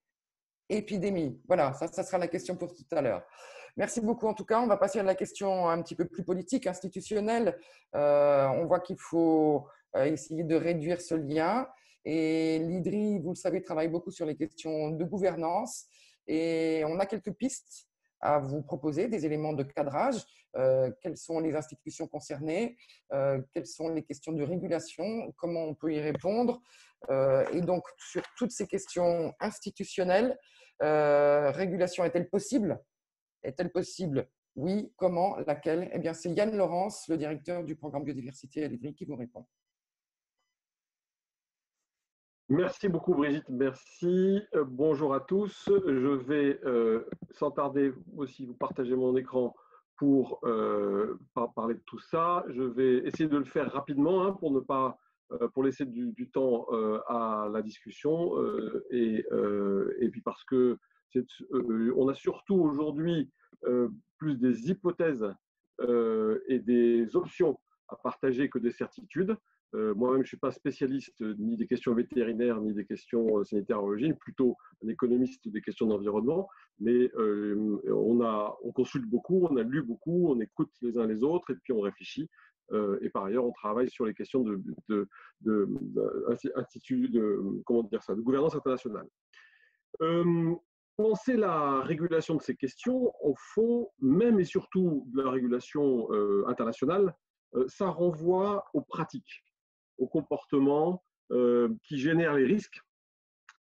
épidémie? Voilà, ça sera la question pour tout à l'heure. Merci beaucoup. En tout cas, on va passer à la question un petit peu plus politique, institutionnelle. On voit qu'il faut essayer de réduire ce lien. Et l'IDRI, vous le savez, travaille beaucoup sur les questions de gouvernance. Et on a quelques pistes à vous proposer, des éléments de cadrage. Quelles sont les institutions concernées? Quelles sont les questions de régulation? Comment on peut y répondre? Et donc, sur toutes ces questions institutionnelles, régulation est-elle possible? Est-elle possible? Oui. Comment? Laquelle? Eh bien, c'est Yann Laurence, le directeur du programme biodiversité à l'IDRI, qui vous répond. Merci beaucoup Brigitte, merci. Bonjour à tous. Je vais sans tarder aussi vous partager mon écran pour parler de tout ça. Je vais essayer de le faire rapidement pour laisser du temps à la discussion et puis parce que on a surtout aujourd'hui plus des hypothèses et des options à partager que des certitudes. Moi-même, je ne suis pas spécialiste ni des questions vétérinaires, ni des questions sanitaires à l'origine, plutôt un économiste des questions d'environnement. Mais on consulte beaucoup, on a lu beaucoup, on écoute les uns les autres et puis on réfléchit. Et par ailleurs, on travaille sur les questions de gouvernance internationale. Penser la régulation de ces questions, au fond, même et surtout de la régulation internationale, ça renvoie aux pratiques, aux comportements qui génèrent les risques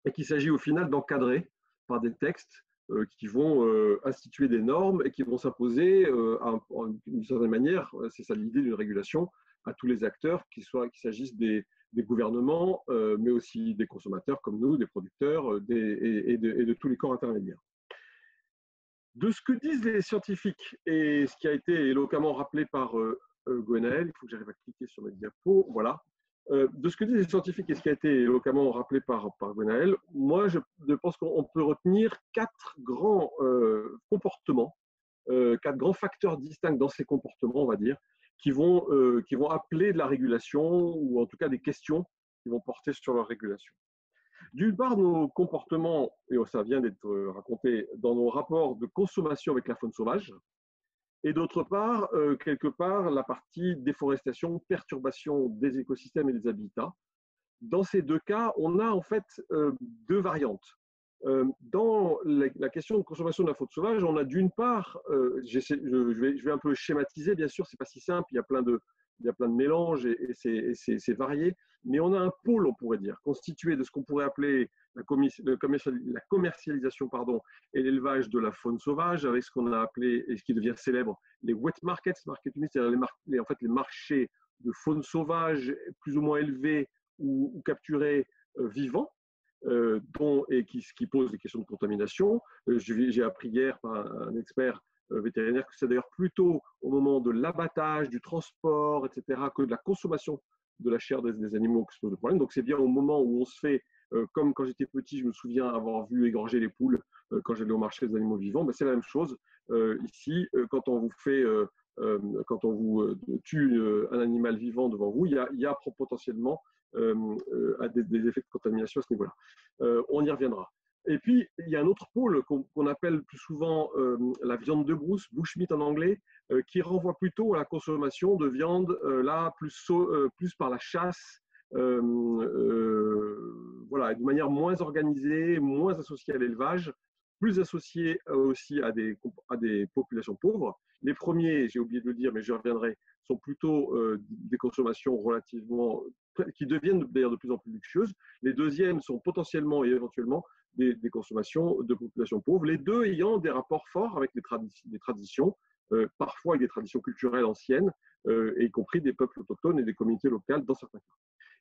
et qu'il s'agit au final d'encadrer par des textes qui vont instituer des normes et qui vont s'imposer d'une certaine manière, c'est ça l'idée d'une régulation, à tous les acteurs, qu'il s'agisse des gouvernements, mais aussi des consommateurs comme nous, des producteurs et de tous les corps intermédiaires. De ce que disent les scientifiques et ce qui a été éloquemment rappelé par Gwenaëlle, il faut que j'arrive à cliquer sur mes diapos, voilà. De ce que disent les scientifiques et ce qui a été éloquemment rappelé par Gwenaëlle, moi je pense qu'on peut retenir quatre grands comportements, quatre grands facteurs distincts dans ces comportements, on va dire, qui vont appeler de la régulation ou en tout cas des questions qui vont porter sur leur régulation. D'une part, nos comportements, et ça vient d'être raconté, dans nos rapports de consommation avec la faune sauvage, et d'autre part, quelque part, la partie déforestation, perturbation des écosystèmes et des habitats. Dans ces deux cas, on a en fait deux variantes. Dans la question de consommation de la faune sauvage, on a d'une part, je vais un peu schématiser, bien sûr, c'est pas si simple, il y a plein de mélanges et c'est varié, mais on a un pôle, on pourrait dire, constitué de ce qu'on pourrait appeler la commercialisation et l'élevage de la faune sauvage, avec ce qu'on a appelé, et ce qui devient célèbre, les wet markets, c'est-à-dire les marchés de faune sauvage plus ou moins élevés ou capturés vivants, et qui pose des questions de contamination. J'ai appris hier par un expert vétérinaire que c'est d'ailleurs plutôt au moment de l'abattage, du transport, etc., que de la consommation de la chair des animaux qui se pose le problème. Donc c'est bien au moment où on se fait, comme quand j'étais petit, je me souviens avoir vu égorger les poules quand j'allais au marché des animaux vivants, c'est la même chose ici, quand on vous tue un animal vivant devant vous, il y a potentiellement des effets de contamination à ce niveau-là. On y reviendra. Et puis, il y a un autre pôle qu'on appelle plus souvent la viande de brousse, bushmeat en anglais, qui renvoie plutôt à la consommation de viande, plus par la chasse, voilà, de manière moins organisée, moins associée à l'élevage, plus associée aussi à des populations pauvres. Les premiers, j'ai oublié de le dire, mais je reviendrai, sont plutôt des consommations qui deviennent d'ailleurs de plus en plus luxueuses. Les deuxièmes sont potentiellement et éventuellement des consommations de populations pauvres, les deux ayant des rapports forts avec des traditions, parfois avec des traditions culturelles anciennes, y compris des peuples autochtones et des communautés locales dans certains cas.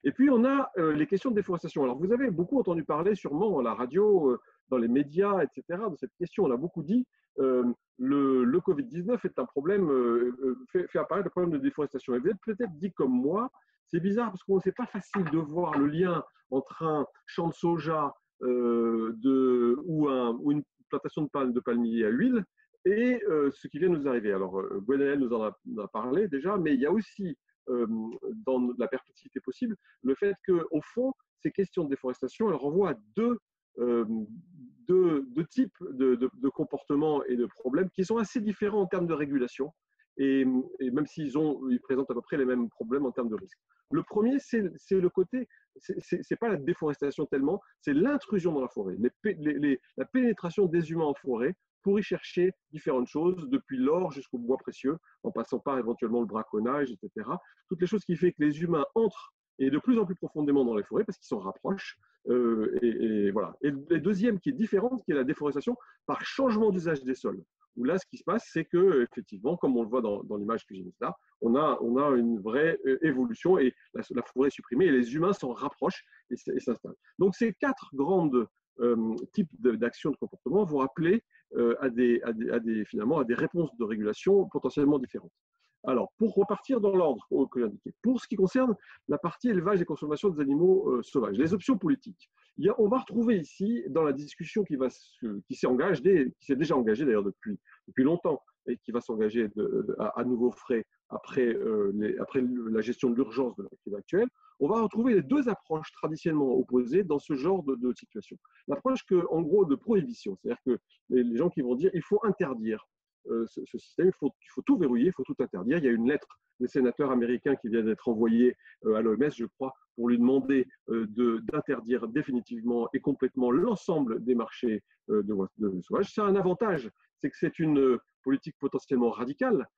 Et puis, on a les questions de déforestation. Alors, vous avez beaucoup entendu parler, sûrement, à la radio, dans les médias, etc., de cette question. On a beaucoup dit le Covid-19 est un problème, fait apparaître le problème de déforestation. Et vous êtes peut-être dit comme moi, c'est bizarre parce que c'est pas facile de voir le lien entre un champ de soja ou une plantation de palmier à huile et ce qui vient de nous arriver. Alors, Gwenaëlle nous en a parlé déjà, mais il y a aussi, dans la perspective possible, le fait qu'au fond, ces questions de déforestation, elles renvoient à deux types de comportements et de problèmes qui sont assez différents en termes de régulation, et même ils présentent à peu près les mêmes problèmes en termes de risque. Le premier, c'est le côté, c'est pas la déforestation tellement, c'est l'intrusion dans la forêt, la pénétration des humains en forêt pour y chercher différentes choses, depuis l'or jusqu'au bois précieux, en passant par éventuellement le braconnage, etc. Toutes les choses qui font que les humains entrent et de plus en plus profondément dans les forêts parce qu'ils s'en rapprochent. Et voilà. Et le deuxième qui est différent, qui est la déforestation par changement d'usage des sols. Où là, ce qui se passe, c'est que effectivement, comme on le voit dans l'image que j'ai mise là, on a une vraie évolution et la forêt est supprimée et les humains s'en rapprochent et s'installent. Donc ces quatre grandes types d'actions de comportement vont appeler finalement à des réponses de régulation potentiellement différentes. Alors, pour repartir dans l'ordre que j'ai indiqué, pour ce qui concerne la partie élevage et consommation des animaux sauvages, les options politiques, on va retrouver ici, dans la discussion qui s'est déjà engagée d'ailleurs depuis longtemps et qui va s'engager à nouveau frais après la gestion de l'urgence de la crise actuelle, on va retrouver les deux approches traditionnellement opposées dans ce genre de situation. L'approche en gros de prohibition, c'est-à-dire que les gens qui vont dire il faut interdire ce système, il faut tout verrouiller, il faut tout interdire. Il y a une lettre des sénateurs américains qui vient d'être envoyée à l'OMS, je crois, pour lui demander d'interdire définitivement et complètement l'ensemble des marchés de sauvages. Ça a un avantage, c'est que c'est une politique potentiellement radicale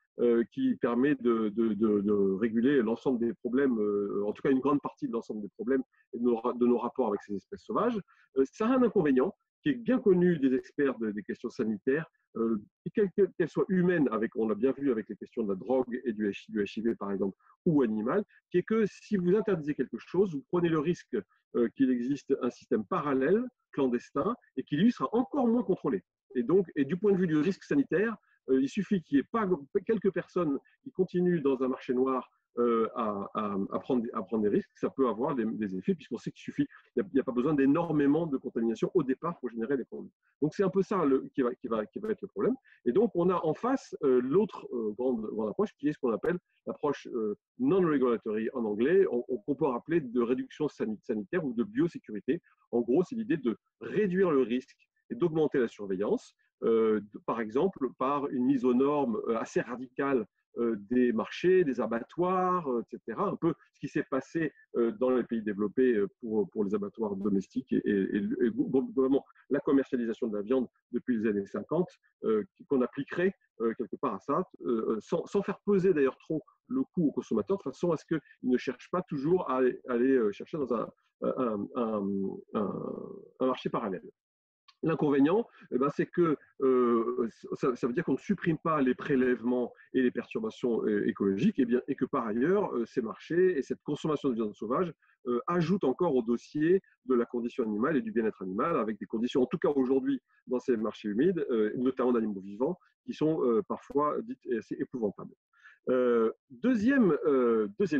qui permet de réguler l'ensemble des problèmes, en tout cas une grande partie de l'ensemble des problèmes et de nos rapports avec ces espèces sauvages. Ça a un inconvénient qui est bien connu des experts des questions sanitaires, qu'elles soient humaines, on l'a bien vu avec les questions de la drogue et du HIV par exemple, ou animal, qui est que si vous interdisez quelque chose, vous prenez le risque qu'il existe un système parallèle, clandestin, et qui lui sera encore moins contrôlé. Et du point de vue du risque sanitaire, il suffit qu'il n'y ait pas quelques personnes qui continuent dans un marché noir à prendre des risques, ça peut avoir des effets, puisqu'on sait qu'il n'y a pas besoin d'énormément de contamination au départ pour générer des problèmes. Donc c'est un peu ça qui va être le problème. Et donc on a en face l'autre grande approche, qui est ce qu'on appelle l'approche non-regulatory en anglais, qu'on peut rappeler de réduction sanitaire ou de biosécurité. En gros, c'est l'idée de réduire le risque et d'augmenter la surveillance, par exemple par une mise aux normes assez radicale des marchés, des abattoirs, etc. Un peu ce qui s'est passé dans les pays développés pour les abattoirs domestiques et globalement la commercialisation de la viande depuis les années 50, qu'on appliquerait quelque part à ça, sans faire peser d'ailleurs trop le coût aux consommateurs, de façon à ce qu'ils ne cherchent pas toujours à aller chercher dans un marché parallèle. L'inconvénient, c'est que ça veut dire qu'on ne supprime pas les prélèvements et les perturbations écologiques, et que par ailleurs, ces marchés et cette consommation de viande sauvage ajoutent encore au dossier de la condition animale et du bien-être animal, avec des conditions, en tout cas aujourd'hui, dans ces marchés humides, notamment d'animaux vivants, qui sont parfois dites assez épouvantables. Deuxième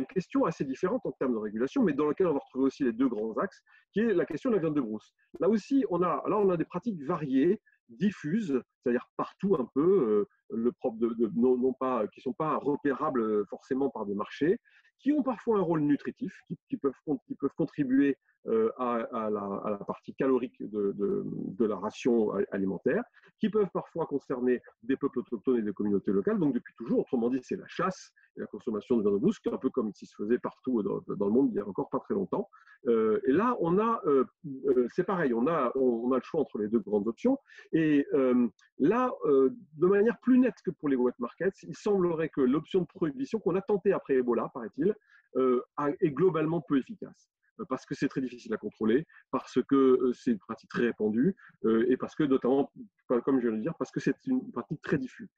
question assez différente en termes de régulation, mais dans laquelle on va retrouver aussi les deux grands axes, qui est la question de la viande de brousse. Là aussi, on a des pratiques variées, diffuses, c'est-à-dire partout un peu, non pas, qui ne sont pas repérables forcément par des marchés, qui ont parfois un rôle nutritif, qui peuvent contribuer à la partie calorique de la ration alimentaire, qui peuvent parfois concerner des peuples autochtones et des communautés locales. Donc depuis toujours, autrement dit, c'est la chasse et la consommation de viande de brousse, un peu comme ce qui se faisait partout dans le monde il y a encore pas très longtemps. Et là, c'est pareil, on a le choix entre les deux grandes options. Et là, de manière plus nette que pour les wet markets, il semblerait que l'option de prohibition qu'on a tentée après Ebola, paraît-il, est globalement peu efficace. Parce que c'est très difficile à contrôler, parce que c'est une pratique très répandue, et parce que, notamment, comme je viens de le dire, parce que c'est une pratique très diffuse.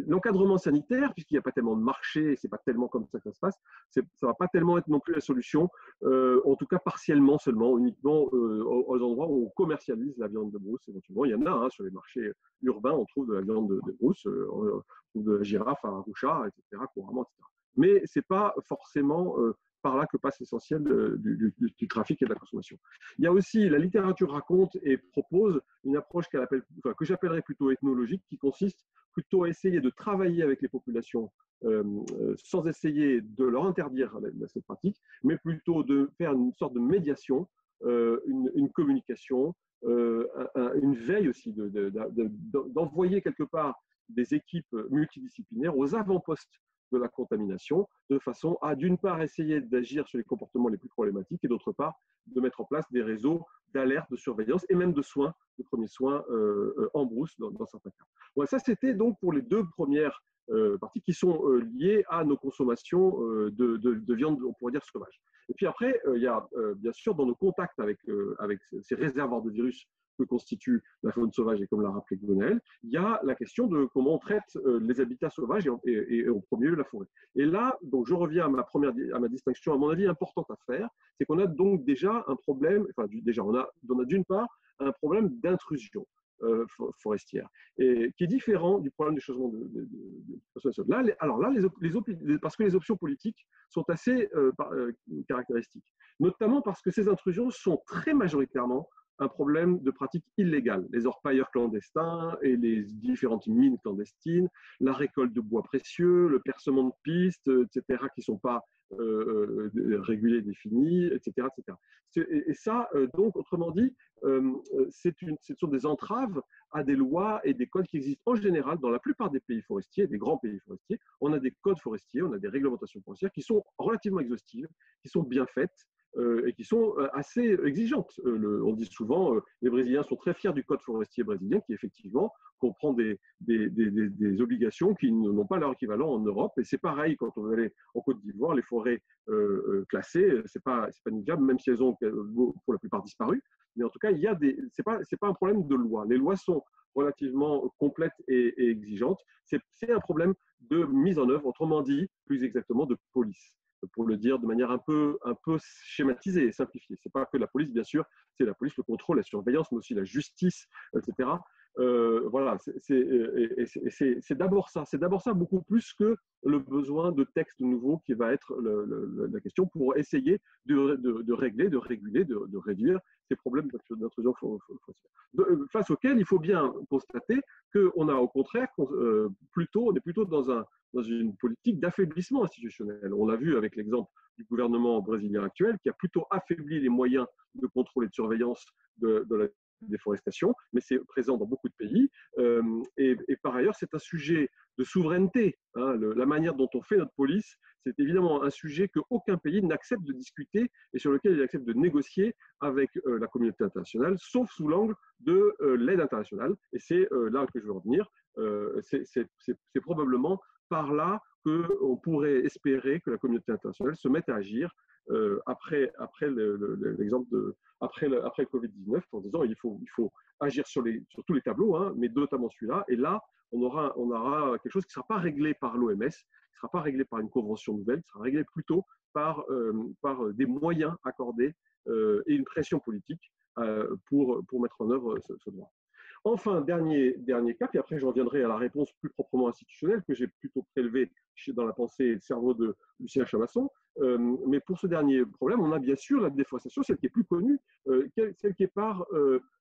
L'encadrement sanitaire, puisqu'il n'y a pas tellement de marché, et ce n'est pas tellement comme ça que ça se passe, ça ne va pas tellement être non plus la solution, en tout cas partiellement seulement, uniquement aux endroits où on commercialise la viande de brousse. Éventuellement, il y en a sur les marchés urbains, on trouve de la viande de brousse, on trouve de la girafe à Arusha, etc., couramment, etc. Mais ce n'est pas forcément par là que passe l'essentiel du trafic et de la consommation. Il y a aussi, la littérature raconte et propose une approche que j'appellerais plutôt ethnologique, qui consiste plutôt à essayer de travailler avec les populations sans essayer de leur interdire cette pratique, mais plutôt de faire une sorte de médiation, une communication, une veille aussi, d'envoyer quelque part des équipes multidisciplinaires aux avant-postes de la contamination, de façon à, d'une part, essayer d'agir sur les comportements les plus problématiques, et d'autre part, de mettre en place des réseaux d'alerte, de surveillance et même de soins, de premiers soins en brousse dans certains cas. Bon, ça, c'était donc pour les deux premières parties qui sont liées à nos consommations de viande, on pourrait dire, sauvage. Et puis après, il y a bien sûr, dans nos contacts avec ces réservoirs de virus que constitue la faune sauvage, et comme l'a rappelé Gwenaëlle, il y a la question de comment on traite les habitats sauvages et en premier lieu la forêt. Et là, donc je reviens à ma distinction, à mon avis, importante à faire, c'est qu'on a donc déjà un problème, on a d'une part un problème d'intrusion forestière, et qui est différent du problème du changement de consommation. Parce que les options politiques sont assez caractéristiques, notamment parce que ces intrusions sont très majoritairement un problème de pratiques illégales, les orpailleurs clandestins et les différentes mines clandestines, la récolte de bois précieux, le percement de pistes, etc., qui ne sont pas régulés, définis, etc., etc. Et ça, donc, autrement dit, ce sont des entraves à des lois et des codes qui existent en général dans la plupart des pays forestiers, des grands pays forestiers. On a des codes forestiers, on a des réglementations forestières qui sont relativement exhaustives, qui sont bien faites, et qui sont assez exigeantes. On dit souvent, les Brésiliens sont très fiers du code forestier brésilien, qui effectivement comprend des obligations qui n'ont pas leur équivalent en Europe. Et c'est pareil quand on va aller en Côte d'Ivoire, les forêts classées, c'est pas négligeable, même si elles ont pour la plupart disparu. Mais en tout cas, c'est pas un problème de loi. Les lois sont relativement complètes et exigeantes. C'est un problème de mise en œuvre, autrement dit, plus exactement, de police, pour le dire de manière un peu schématisée et simplifiée. Ce n'est pas que la police, bien sûr, c'est la police, le contrôle, la surveillance, mais aussi la justice, etc. Voilà, c'est d'abord ça beaucoup plus que le besoin de textes nouveaux qui va être la question pour essayer de régler, de réguler, de réduire ces problèmes d'intrusion forestière. Face auxquels il faut bien constater qu'on a au contraire, on est plutôt dans une politique d'affaiblissement institutionnel. On l'a vu avec l'exemple du gouvernement brésilien actuel, qui a plutôt affaibli les moyens de contrôle et de surveillance de la déforestation, mais c'est présent dans beaucoup de pays. Et par ailleurs, c'est un sujet de souveraineté. Hein. La manière dont on fait notre police, c'est évidemment un sujet qu'aucun pays n'accepte de discuter et sur lequel il accepte de négocier avec la communauté internationale, sauf sous l'angle de l'aide internationale. Et c'est là que je veux revenir. C'est probablement par là qu'on pourrait espérer que la communauté internationale se mette à agir après l'exemple après le Covid-19 en disant il faut agir sur tous les tableaux, hein, mais notamment celui-là. Et là, on aura quelque chose qui ne sera pas réglé par l'OMS, qui ne sera pas réglé par une convention nouvelle, qui sera réglé plutôt par des moyens accordés et une pression politique pour mettre en œuvre ce droit. Enfin, dernier cas, puis après je reviendrai à la réponse plus proprement institutionnelle que j'ai plutôt prélevée dans la pensée et le cerveau de Lucien Chamasson. Mais pour ce dernier problème, on a bien sûr la déforestation, celle qui est plus connue, celle qui est par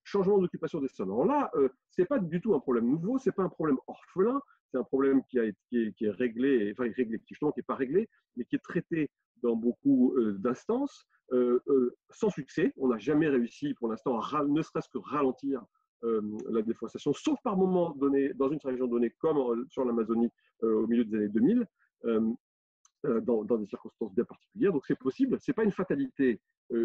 changement d'occupation des sols. Alors là, ce n'est pas du tout un problème nouveau, ce n'est pas un problème orphelin, c'est un problème qui est réglé, enfin justement qui n'est pas réglé, mais qui est traité dans beaucoup d'instances, sans succès. On n'a jamais réussi pour l'instant, ne serait-ce que ralentir la déforestation, sauf par moments donnés, dans une région donnée, comme sur l'Amazonie au milieu des années 2000, dans des circonstances bien particulières. Donc c'est possible, ce n'est pas une fatalité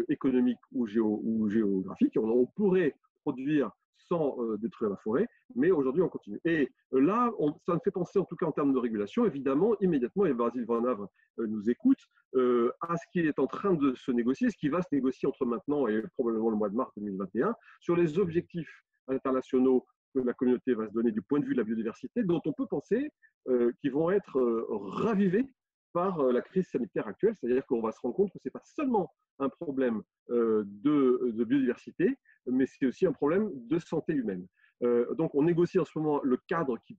économique ou géographique. On pourrait produire sans détruire la forêt, mais aujourd'hui on continue. Et là, ça me fait penser, en tout cas en termes de régulation, évidemment, immédiatement, et Basile Van Havre nous écoute, à ce qui est en train de se négocier, ce qui va se négocier entre maintenant et probablement le mois de mars 2021, sur les objectifs internationaux que la communauté va se donner du point de vue de la biodiversité, dont on peut penser qu'ils vont être ravivés par la crise sanitaire actuelle, c'est-à-dire qu'on va se rendre compte que ce n'est pas seulement un problème de biodiversité, mais c'est aussi un problème de santé humaine. Donc on négocie en ce moment le cadre qui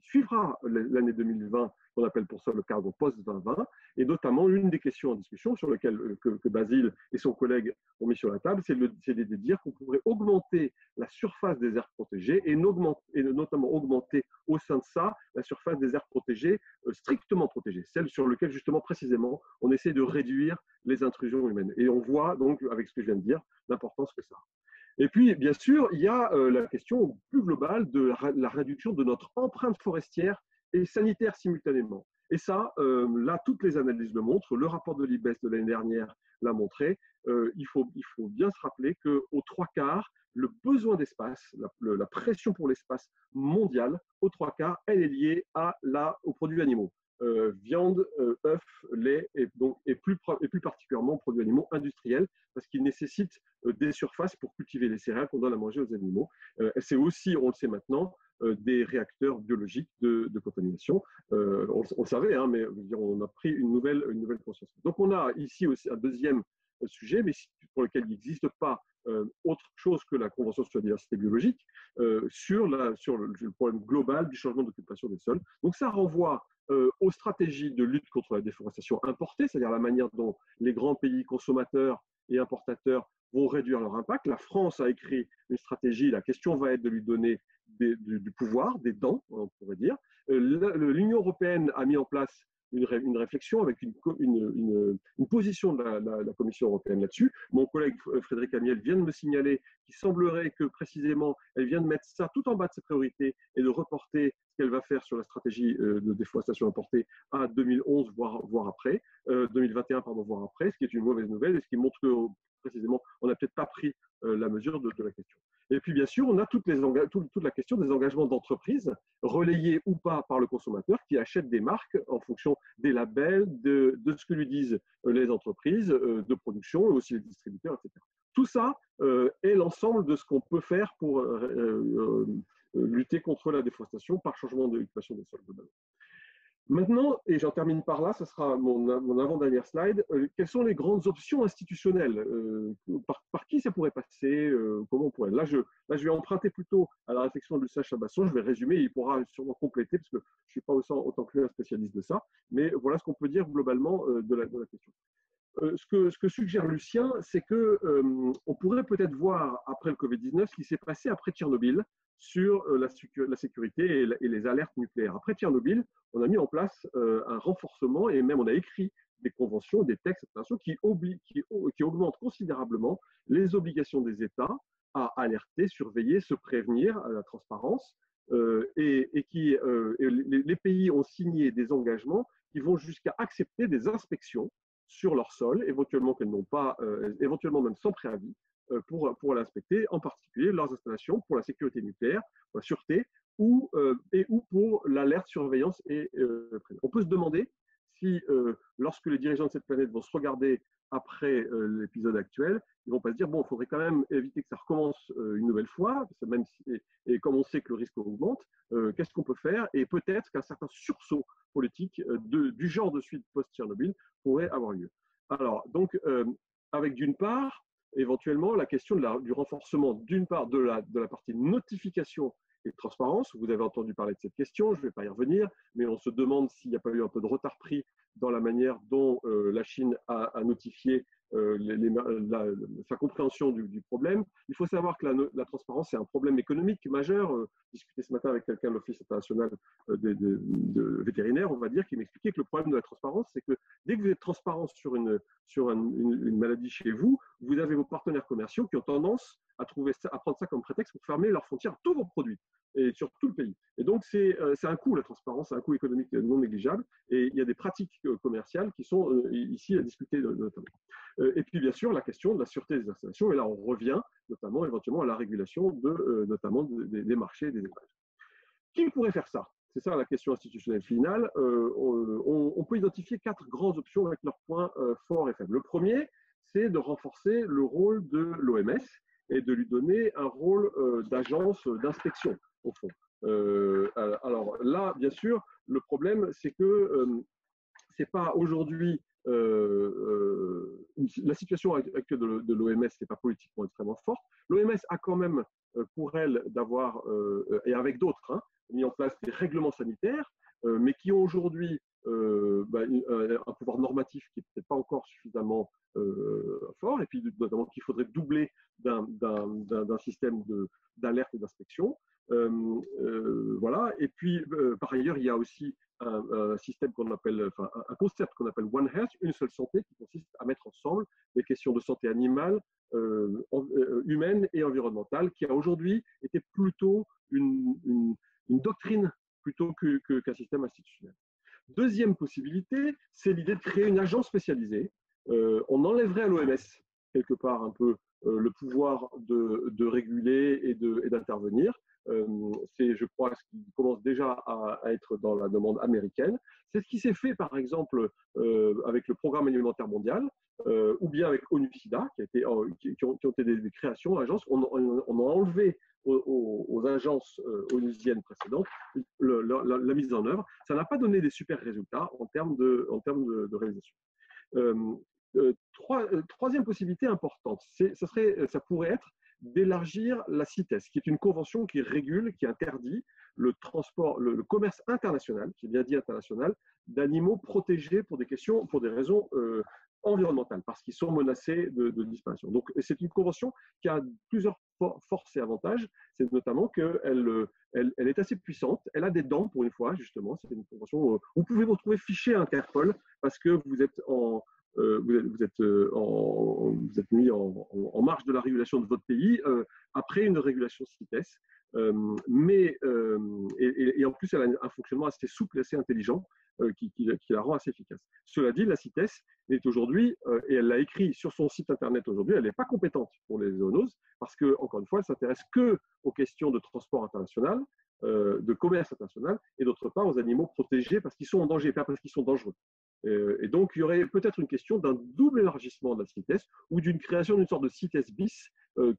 suivra l'année 2020, qu'on appelle pour ça le cadre post-2020, et notamment l'une des questions en discussion sur lesquelles que Basile et son collègue ont mis sur la table, c'est de dire qu'on pourrait augmenter la surface des aires protégées et notamment augmenter au sein de ça la surface des aires protégées strictement protégées, celles sur lesquelles justement précisément on essaie de réduire les intrusions humaines. Et on voit donc avec ce que je viens de dire l'importance que ça a. Et puis, bien sûr, il y a la question plus globale de la réduction de notre empreinte forestière et sanitaire simultanément. Et ça, là, toutes les analyses le montrent. Le rapport de l'IBES de l'année dernière l'a montré. Il faut bien se rappeler qu'aux 3/4, le besoin d'espace, la pression pour l'espace mondial, aux 3/4, elle est liée aux produits animaux. Viande, œufs, lait et plus particulièrement produits animaux industriels parce qu'ils nécessitent des surfaces pour cultiver les céréales qu'on donne à manger aux animaux. C'est aussi, on le sait maintenant, des réacteurs biologiques de contamination. On le savait, hein, mais on a pris une nouvelle conscience. Donc on a ici aussi un deuxième sujet, mais pour lequel il n'existe pas autre chose que la Convention sur la diversité biologique sur le problème global du changement d'occupation des sols. Donc ça renvoie aux stratégies de lutte contre la déforestation importée, c'est-à-dire la manière dont les grands pays consommateurs et importateurs vont réduire leur impact. La France a écrit une stratégie, la question va être de lui donner du pouvoir, des dents, on pourrait dire. L'Union européenne a mis en place une réflexion avec une position de la Commission européenne là-dessus. Mon collègue Frédéric Amiel vient de me signaler qu'il semblerait que précisément elle vient de mettre ça tout en bas de ses priorités et de reporter ce qu'elle va faire sur la stratégie de déforestation importée à 2011, voire après, 2021, pardon, voire après, ce qui est une mauvaise nouvelle et ce qui montre que précisément on n'a peut-être pas pris la mesure de la question. Et puis, bien sûr, on a toute la question des engagements d'entreprise, relayés ou pas par le consommateur, qui achète des marques en fonction des labels, de ce que lui disent les entreprises de production, et aussi les distributeurs, etc. Tout ça est l'ensemble de ce qu'on peut faire pour lutter contre la déforestation par changement d'occupation des sols globalement. Maintenant, et j'en termine par là, ce sera mon avant-dernière slide, quelles sont les grandes options institutionnelles par qui ça pourrait passer, comment on pourrait. Là, je vais emprunter plutôt à la réflexion de Lucien Chamasson, je vais résumer, il pourra sûrement compléter, parce que je ne suis pas autant que lui un spécialiste de ça, mais voilà ce qu'on peut dire globalement de la question. Ce que suggère Lucien, c'est qu'on pourrait peut-être voir après le Covid-19 ce qui s'est passé après Tchernobyl sur la sécurité et les alertes nucléaires. Après Tchernobyl, on a mis en place un renforcement et même on a écrit des conventions, des textes qui augmentent considérablement les obligations des États à alerter, surveiller, se prévenir à la transparence, et les pays ont signé des engagements qui vont jusqu'à accepter des inspections sur leur sol, éventuellement qu'elles n'ont pas, éventuellement même sans préavis, pour l'inspecter, en particulier leurs installations pour la sécurité nucléaire, pour la sûreté, ou pour l'alerte, surveillance et on peut se demander si, lorsque les dirigeants de cette planète vont se regarder après l'épisode actuel, ils ne vont pas se dire, bon, il faudrait quand même éviter que ça recommence une nouvelle fois, même si, et comme on sait que le risque augmente, qu'est-ce qu'on peut faire? Et peut-être qu'un certain sursaut politique du genre de suite post-Tchernobyl pourrait avoir lieu. Alors, donc, avec d'une part, éventuellement, la question du renforcement, d'une part, de la partie notification et transparence. Vous avez entendu parler de cette question, je ne vais pas y revenir, mais on se demande s'il n'y a pas eu un peu de retard pris dans la manière dont la Chine a notifié sa compréhension du problème. Il faut savoir que la transparence, c'est un problème économique majeur. Discuté ce matin avec quelqu'un de l'Office international de vétérinaire, on va dire, qui m'expliquait que le problème de la transparence, c'est que dès que vous êtes transparent sur une maladie chez vous, vous avez vos partenaires commerciaux qui ont tendance à prendre ça comme prétexte pour fermer leurs frontières à tous vos produits et sur tout le pays. Et donc, c'est un coût, la transparence, c'est un coût économique non négligeable. Et il y a des pratiques commerciales qui sont ici à discuter notamment. Et puis, bien sûr, la question de la sûreté des installations. Et là, on revient notamment, éventuellement, à la régulation notamment des marchés et des élevages. Qui pourrait faire ça? C'est ça la question institutionnelle finale. On peut identifier 4 grandes options avec leurs points forts et faibles. Le premier, c'est de renforcer le rôle de l'OMS et de lui donner un rôle d'agence d'inspection, au fond. Alors là, bien sûr, le problème, c'est que c'est pas aujourd'hui la situation actuelle de l'OMS n'est pas politiquement extrêmement forte. L'OMS a quand même pour elle d'avoir, et avec d'autres, mis en place des règlements sanitaires, mais qui ont aujourd'hui un pouvoir normatif qui n'est peut-être pas encore suffisamment fort, et puis notamment qu'il faudrait doubler d'un système d'alerte et d'inspection. Voilà. Et puis, par ailleurs, il y a aussi un système qu'on appelle, enfin, un concept qu'on appelle One Health, une seule santé, qui consiste à mettre ensemble les questions de santé animale, humaine et environnementale, qui a aujourd'hui été plutôt une doctrine plutôt qu'un système institutionnel. Deuxième possibilité, c'est l'idée de créer une agence spécialisée. On enlèverait à l'OMS, quelque part, un peu le pouvoir de réguler et d'intervenir. C'est, je crois, ce qui commence déjà à être dans la demande américaine. C'est ce qui s'est fait, par exemple, avec le Programme alimentaire mondial, ou bien avec ONU-SIDA, qui ont été des créations d'agences. On a enlevé aux agences onusiennes précédentes la mise en œuvre. Ça n'a pas donné des super résultats en termes de réalisation. Troisième possibilité importante, ça pourrait être d'élargir la CITES, qui est une convention qui régule, qui interdit le transport, le commerce international, j'ai bien dit international, d'animaux protégés pour des raisons environnementales, parce qu'ils sont menacés de disparition. Donc, c'est une convention qui a plusieurs forces et avantages. C'est notamment qu'elle est assez puissante. Elle a des dents, pour une fois, justement. C'est une convention où vous pouvez vous retrouver fiché à Interpol parce que vous êtes mis en marge de la régulation de votre pays après une régulation CITES. Et en plus, elle a un fonctionnement assez souple et assez intelligent qui la rend assez efficace. Cela dit, la CITES est aujourd'hui, et elle l'a écrit sur son site internet aujourd'hui, elle n'est pas compétente pour les zoonoses parce que, encore une fois, elle s'intéresse qu'aux questions de transport international, de commerce international, et d'autre part aux animaux protégés parce qu'ils sont en danger, pas parce qu'ils sont dangereux. Et donc, il y aurait peut-être une question d'un double élargissement de la CITES ou d'une création d'une sorte de CITES bis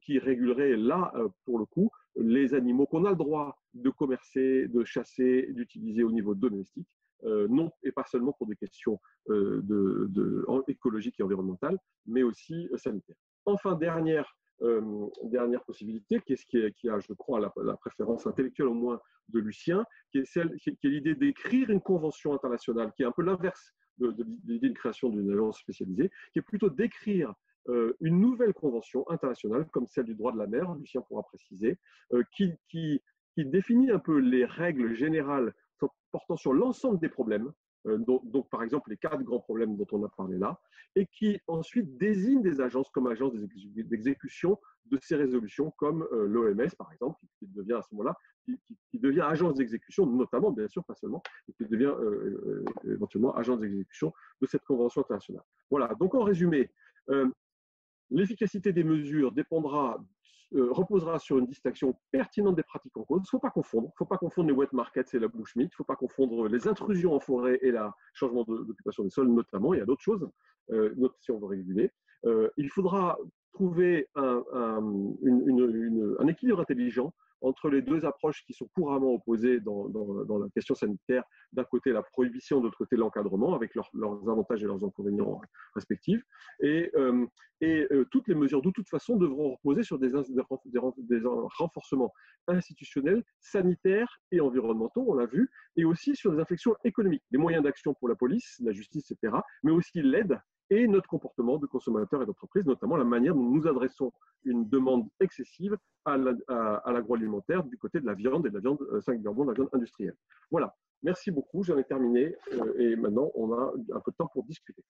qui régulerait là, pour le coup, les animaux qu'on a le droit de commercer, de chasser, d'utiliser au niveau domestique, non et pas seulement pour des questions écologiques et environnementales, mais aussi sanitaires. Enfin, dernière possibilité, qui a, je crois, la préférence intellectuelle au moins de Lucien, qui est l'idée d'écrire une convention internationale, qui est un peu l'inverse de l'idée de création d'une agence spécialisée, qui est plutôt d'écrire une nouvelle convention internationale, comme celle du droit de la mer, Lucien pourra préciser, qui définit un peu les règles générales portant sur l'ensemble des problèmes donc par exemple les 4 grands problèmes dont on a parlé là, et qui ensuite désigne des agences comme agences d'exécution de ces résolutions, comme l'OMS par exemple, qui devient à ce moment-là, qui devient agence d'exécution, notamment, bien sûr, pas seulement, et qui devient éventuellement agence d'exécution de cette convention internationale. Voilà, donc en résumé, l'efficacité des mesures reposera sur une distinction pertinente des pratiques en cause. Il ne faut pas confondre les wet markets et la bushmeat. Il ne faut pas confondre les intrusions en forêt et le changement d'occupation des sols, notamment. Il y a d'autres choses, si on veut réguler. Il faudra trouver un équilibre intelligent entre les 2 approches qui sont couramment opposées dans la question sanitaire. D'un côté, la prohibition, de l'autre côté, l'encadrement, avec leurs avantages et leurs inconvénients respectifs. Et toutes les mesures, de toute façon, devront reposer sur des renforcements institutionnels, sanitaires et environnementaux, on l'a vu, et aussi sur des inflexions économiques, des moyens d'action pour la police, la justice, etc., mais aussi l'aide et notre comportement de consommateurs et d'entreprises, notamment la manière dont nous adressons une demande excessive à l'agroalimentaire du côté de la viande, et de la viande, singulièrement de la viande industrielle. Voilà, merci beaucoup, j'en ai terminé, et maintenant on a un peu de temps pour discuter.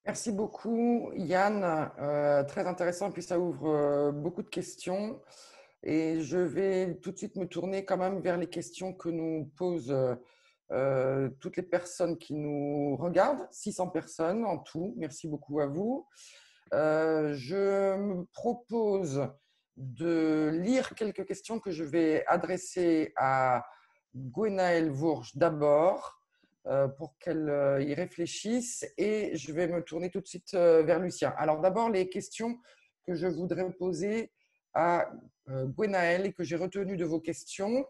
Merci beaucoup, Yann. Très intéressant, et puis ça ouvre beaucoup de questions. Et je vais tout de suite me tourner quand même vers les questions que nous posent toutes les personnes qui nous regardent, 600 personnes en tout. Merci beaucoup à vous. Je me propose de lire quelques questions que je vais adresser à Gwenaëlle Vourges d'abord, pour qu'elle y réfléchisse, et je vais me tourner tout de suite vers Lucien. Alors d'abord, les questions que je voudrais poser à Gwenaëlle et que j'ai retenues de vos questions.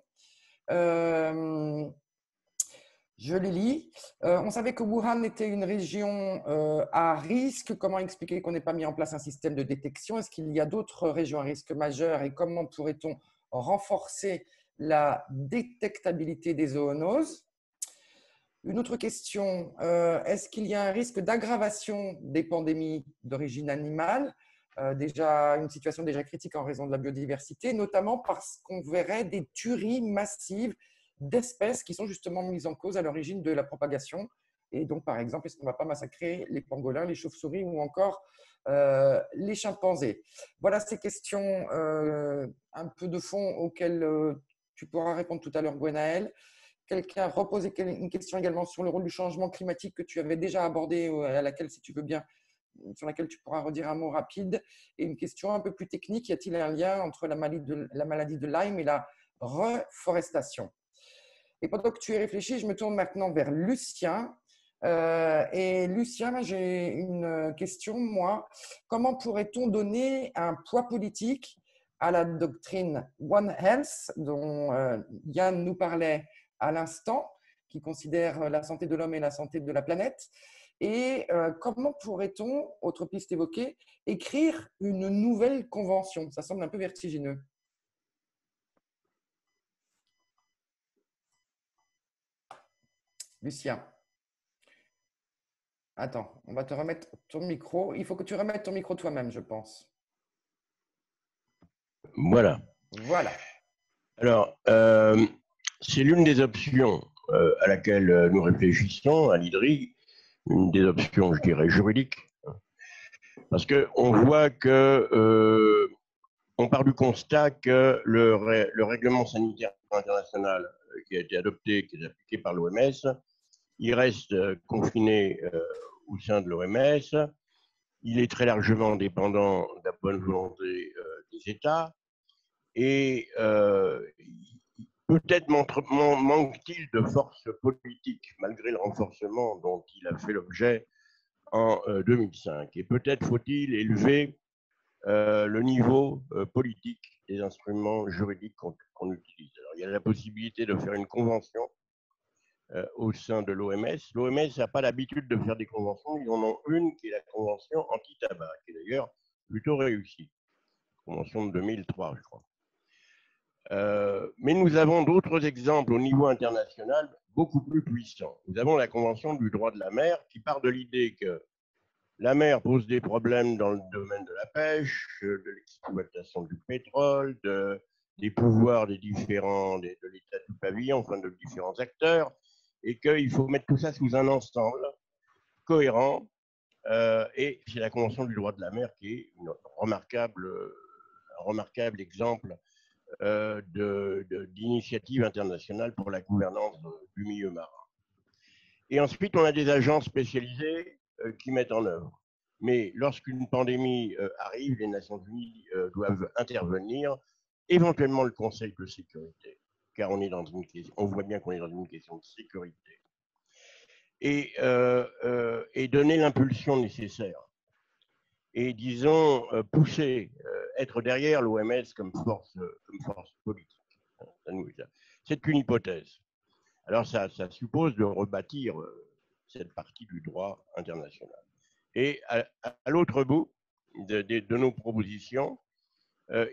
Je les lis. On savait que Wuhan était une région à risque. Comment expliquer qu'on n'ait pas mis en place un système de détection? Est-ce qu'il y a d'autres régions à risque majeur et comment pourrait-on renforcer la détectabilité des zoonoses? Une autre question, est-ce qu'il y a un risque d'aggravation des pandémies d'origine animale? Déjà une situation déjà critique en raison de la biodiversité, notamment parce qu'on verrait des tueries massives d'espèces qui sont justement mises en cause à l'origine de la propagation. Et donc, par exemple, est-ce qu'on ne va pas massacrer les pangolins, les chauves-souris ou encore les chimpanzés? Voilà ces questions un peu de fond auxquelles tu pourras répondre tout à l'heure, Gwenaëlle. Quelqu'un a reposé une question également sur le rôle du changement climatique que tu avais déjà abordé, à laquelle, si tu veux bien, sur laquelle tu pourras redire un mot rapide. Et une question un peu plus technique, y a-t-il un lien entre la maladie de Lyme et la reforestation? Et pendant que tu y réfléchis, je me tourne maintenant vers Lucien. Et Lucien, j'ai une question, moi. Comment pourrait-on donner un poids politique à la doctrine One Health dont Yann nous parlait à l'instant, qui considère la santé de l'homme et la santé de la planète? Et comment pourrait-on, autre piste évoquée, écrire une nouvelle convention? Ça semble un peu vertigineux. Lucien. Attends, on va te remettre ton micro. Il faut que tu remettes ton micro toi-même, je pense. Voilà. Voilà. Alors, c'est l'une des options à laquelle nous réfléchissons à l'IDRI, une des options, je dirais, juridiques, parce qu'on voit que on part du constat que le règlement sanitaire international qui a été adopté, qui est appliqué par l'OMS, il reste confiné au sein de l'OMS. Il est très largement dépendant de la bonne volonté des États. Et peut-être manque-t-il de force politique, malgré le renforcement dont il a fait l'objet en 2005. Et peut-être faut-il élever le niveau politique des instruments juridiques qu'on utilise. Alors, il y a la possibilité de faire une convention au sein de l'OMS. L'OMS n'a pas l'habitude de faire des conventions. Ils en ont une qui est la convention anti-tabac, qui est d'ailleurs plutôt réussie. Convention de 2003, je crois. Mais nous avons d'autres exemples au niveau international beaucoup plus puissants. Nous avons la Convention du droit de la mer qui part de l'idée que la mer pose des problèmes dans le domaine de la pêche, de l'exploitation du pétrole, des pouvoirs des différents, de l'état du pavillon, enfin de différents acteurs, et qu'il faut mettre tout ça sous un ensemble cohérent. Et c'est la Convention du droit de la mer qui est un remarquable exemple d'initiative internationale pour la gouvernance du milieu marin. Et ensuite, on a des agences spécialisées qui mettent en œuvre. Mais lorsqu'une pandémie arrive, les Nations Unies doivent intervenir, éventuellement le Conseil de sécurité, car on voit bien qu'on est dans une question de sécurité, et donner l'impulsion nécessaire. Et disons, pousser, être derrière l'OMS comme force politique. C'est une hypothèse. Alors ça suppose de rebâtir cette partie du droit international. Et à l'autre bout de nos propositions,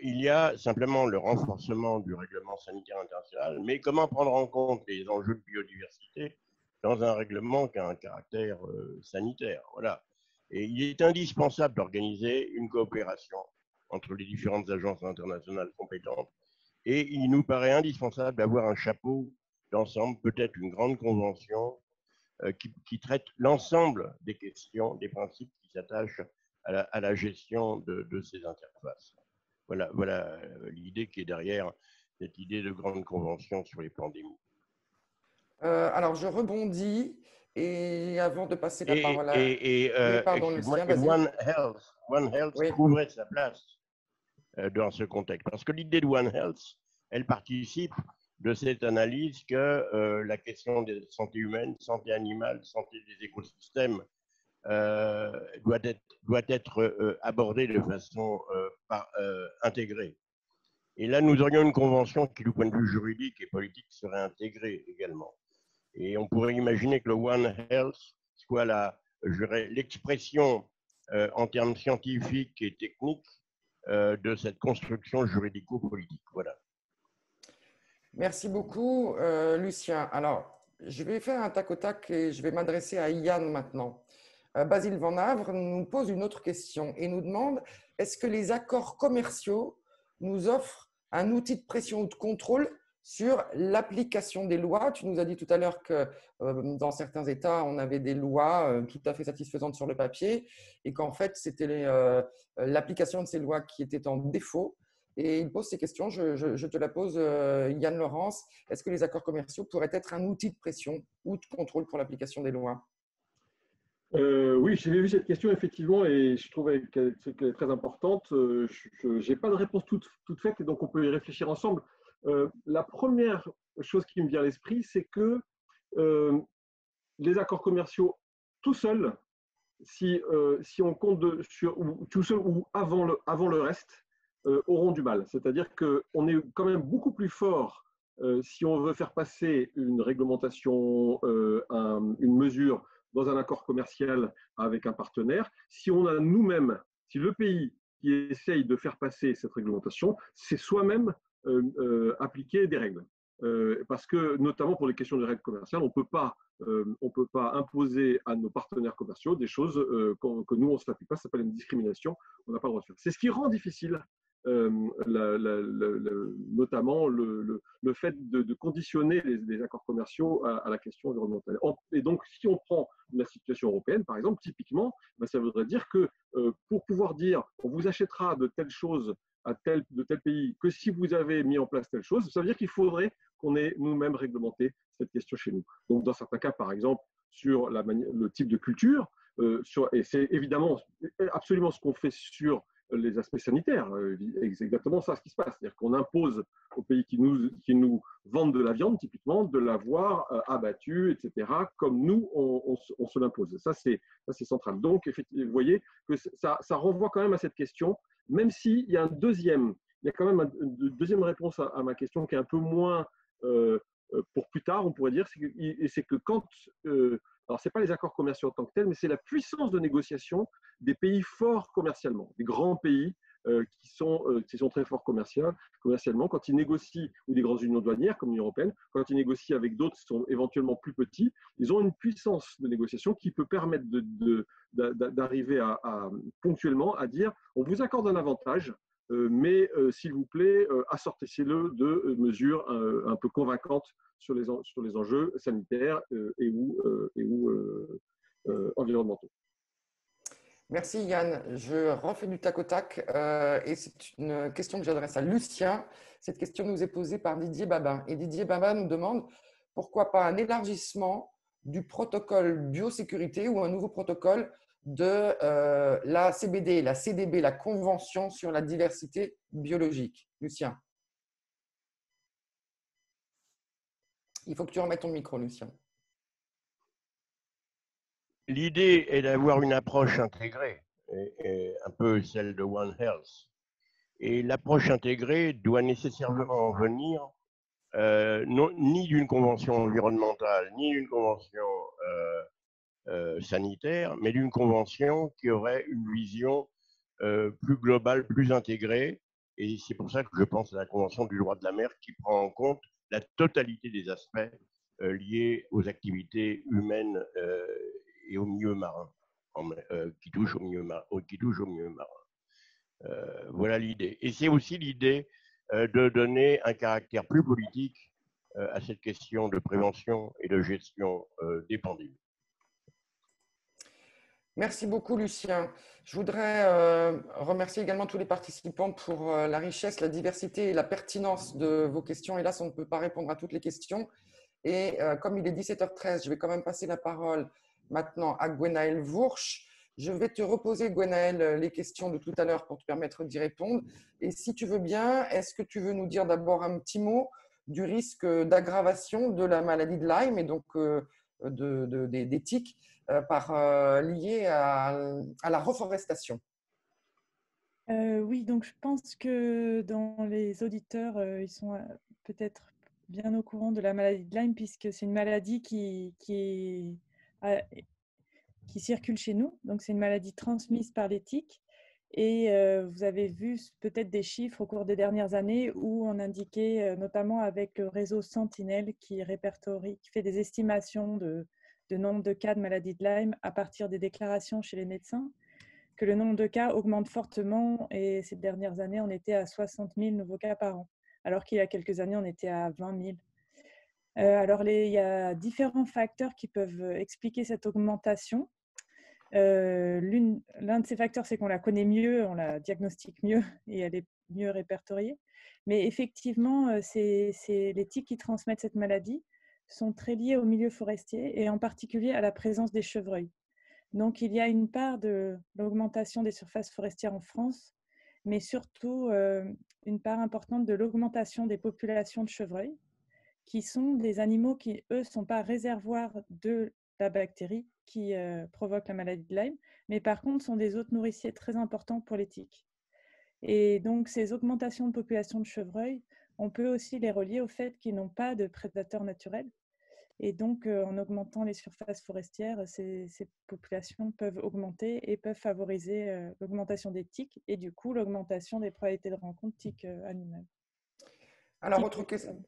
il y a simplement le renforcement du règlement sanitaire international, mais comment prendre en compte les enjeux de biodiversité dans un règlement qui a un caractère sanitaire. Voilà. Et il est indispensable d'organiser une coopération entre les différentes agences internationales compétentes. Et il nous paraît indispensable d'avoir un chapeau d'ensemble, peut-être une grande convention qui traite l'ensemble des questions, des principes qui s'attachent à la gestion de ces interfaces. Voilà l'idée qui est derrière cette idée de grande convention sur les pandémies. Alors, je rebondis et avant de passer la parole à… oui, pardon, Lucien, vas-y. One Health oui. Trouverait sa place dans ce contexte. Parce que l'idée de One Health, elle participe de cette analyse que la question de santé humaine, santé animale, santé des écosystèmes doit être abordée de façon intégrée. Et là, nous aurions une convention qui, du point de vue juridique et politique, serait intégrée également. Et on pourrait imaginer que le One Health soit l'expression en termes scientifiques et techniques de cette construction juridico-politique. Voilà. Merci beaucoup, Lucien. Alors, je vais faire un tac au tac et je vais m'adresser à Yann maintenant. Basile Van Havre nous pose une autre question et nous demande: est-ce que les accords commerciaux nous offrent un outil de pression ou de contrôle sur l'application des lois? Tu nous as dit tout à l'heure que dans certains États, on avait des lois tout à fait satisfaisantes sur le papier et qu'en fait, c'était l'application de ces lois qui était en défaut. Et il pose ces questions, je te la pose, Yann Laurence. Est-ce que les accords commerciaux pourraient être un outil de pression ou de contrôle pour l'application des lois? Oui, j'ai vu cette question effectivement et je trouvais qu'elle est très importante. Je n'ai pas de réponse toute faite et donc on peut y réfléchir ensemble. La première chose qui me vient à l'esprit, c'est que les accords commerciaux tout seuls, si on compte tout seul ou avant le reste, auront du mal. C'est-à-dire qu'on est quand même beaucoup plus fort si on veut faire passer une réglementation, une mesure dans un accord commercial avec un partenaire, si on a nous-mêmes, si le pays qui essaye de faire passer cette réglementation, c'est soi-même appliquer des règles. Parce que, notamment pour les questions de règles commerciales, on ne peut pas imposer à nos partenaires commerciaux des choses que nous, on ne s'applique pas. Ça s'appelle une discrimination, on n'a pas le droit de faire. C'est ce qui rend difficile notamment le fait de conditionner les accords commerciaux à la question environnementale. Et donc, si on prend la situation européenne, par exemple, typiquement, ça voudrait dire que pour pouvoir dire on vous achètera de telle chose de tel pays que si vous avez mis en place telle chose, ça veut dire qu'il faudrait qu'on ait nous-mêmes réglementé cette question chez nous. Donc, dans certains cas, par exemple, sur le type de culture, et c'est évidemment absolument ce qu'on fait sur les aspects sanitaires. C'est exactement ça ce qui se passe. C'est-à-dire qu'on impose aux pays qui nous vendent de la viande, typiquement, de l'avoir abattue, etc., comme nous, on se l'impose. Ça, c'est central. Donc, effectivement, vous voyez que ça renvoie quand même à cette question, même s'il y a il y a quand même une deuxième réponse à ma question qui est un peu moins pour plus tard, on pourrait dire, c'est que quand… alors, ce n'est pas les accords commerciaux en tant que tels, mais c'est la puissance de négociation des pays forts commercialement, des grands pays qui sont très forts commercialement. Quand ils négocient, ou des grandes unions douanières comme l'Union européenne, quand ils négocient avec d'autres qui sont éventuellement plus petits, ils ont une puissance de négociation qui peut permettre d'arriver ponctuellement à dire on vous accorde un avantage mais s'il vous plaît, assortissez-le de mesures un peu convaincantes sur les enjeux sanitaires et ou environnementaux. Merci Yann. Je refais du tac au tac et c'est une question que j'adresse à Lucien. Cette question nous est posée par Didier Babin. Et Didier Babin nous demande pourquoi pas un élargissement du protocole biosécurité ou un nouveau protocole de la CBD, la CDB, la Convention sur la diversité biologique. Lucien. Il faut que tu remettes ton micro, Lucien. L'idée est d'avoir une approche intégrée, et un peu celle de One Health. Et l'approche intégrée doit nécessairement venir ni d'une convention environnementale, ni d'une convention sanitaire, mais d'une convention qui aurait une vision plus globale, plus intégrée. Et c'est pour ça que je pense à la Convention du droit de la mer qui prend en compte la totalité des aspects liés aux activités humaines et au milieu marin, qui touchent au milieu marin. Voilà l'idée. Et c'est aussi l'idée de donner un caractère plus politique à cette question de prévention et de gestion des pandémies. Merci beaucoup, Lucien. Je voudrais remercier également tous les participants pour la richesse, la diversité et la pertinence de vos questions. Hélas, on ne peut pas répondre à toutes les questions. Et comme il est 17h13, je vais quand même passer la parole maintenant à Gwenaëlle Vourch. Je vais te reposer, Gwenaëlle, les questions de tout à l'heure pour te permettre d'y répondre. Et si tu veux bien, est-ce que tu veux nous dire d'abord un petit mot du risque d'aggravation de la maladie de Lyme et donc des tiques liées à la reforestation? Oui, donc je pense que dans les auditeurs, ils sont peut-être bien au courant de la maladie de Lyme, puisque c'est une maladie qui circule chez nous. Donc, c'est une maladie transmise par les tiques. Et vous avez vu peut-être des chiffres au cours des dernières années où on indiquait, notamment avec le réseau Sentinelle, qui répertorie, qui fait des estimations de nombre de cas de maladie de Lyme à partir des déclarations chez les médecins, que le nombre de cas augmente fortement. Et ces dernières années, on était à 60 000 nouveaux cas par an, alors qu'il y a quelques années, on était à 20 000. Alors, il y a différents facteurs qui peuvent expliquer cette augmentation. L'un de ces facteurs, c'est qu'on la connaît mieux, on la diagnostique mieux et elle est mieux répertoriée. Mais effectivement, les tiques qui transmettent cette maladie sont très liées au milieu forestier et en particulier à la présence des chevreuils. Donc, il y a une part de l'augmentation des surfaces forestières en France, mais surtout une part importante de l'augmentation des populations de chevreuils, qui sont des animaux qui, eux, ne sont pas réservoirs de la bactérie qui provoque la maladie de Lyme, mais par contre sont des hôtes nourriciers très importants pour les tiques. Et donc, ces augmentations de population de chevreuils, on peut aussi les relier au fait qu'ils n'ont pas de prédateurs naturels. Et donc, en augmentant les surfaces forestières, ces populations peuvent augmenter et peuvent favoriser l'augmentation des tiques et du coup l'augmentation des probabilités de rencontre tiques animales. Alors, autre question.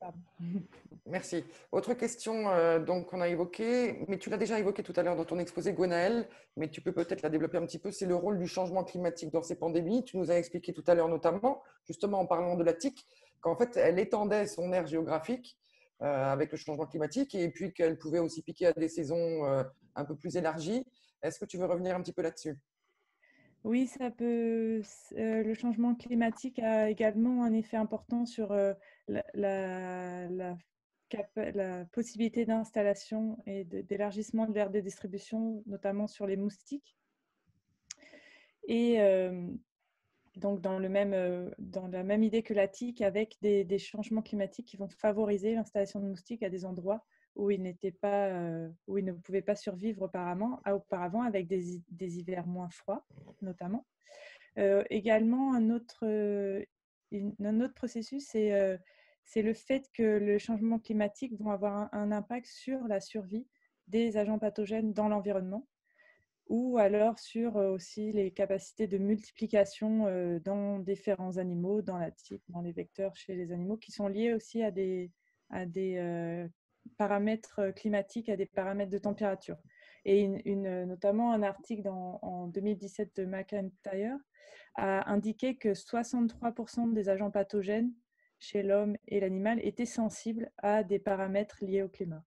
Merci. Autre question donc qu'on a évoquée, mais tu l'as déjà évoquée tout à l'heure dans ton exposé, Gwenaëlle, mais tu peux peut-être la développer un petit peu, c'est le rôle du changement climatique dans ces pandémies. Tu nous as expliqué tout à l'heure notamment, justement en parlant de la tique, qu'en fait, elle étendait son aire géographique avec le changement climatique et puis qu'elle pouvait aussi piquer à des saisons un peu plus élargies. Est-ce que tu veux revenir un petit peu là-dessus? Oui, ça peut. Le changement climatique a également un effet important sur la possibilité d'installation et d'élargissement de l'aire de distribution, notamment sur les moustiques. Et donc, dans la même idée que la tique, avec des changements climatiques qui vont favoriser l'installation de moustiques à des endroits où ils ne pouvaient pas survivre auparavant avec des hivers moins froids, notamment. Également, un autre processus, c'est le fait que le changement climatique vont avoir un impact sur la survie des agents pathogènes dans l'environnement, ou alors sur aussi les capacités de multiplication dans différents animaux, dans la tique, dans les vecteurs chez les animaux, qui sont liés aussi à des paramètres climatiques, à des paramètres de température. Et notamment un article en 2017 de McIntyre a indiqué que 63% des agents pathogènes chez l'homme et l'animal étaient sensibles à des paramètres liés au climat.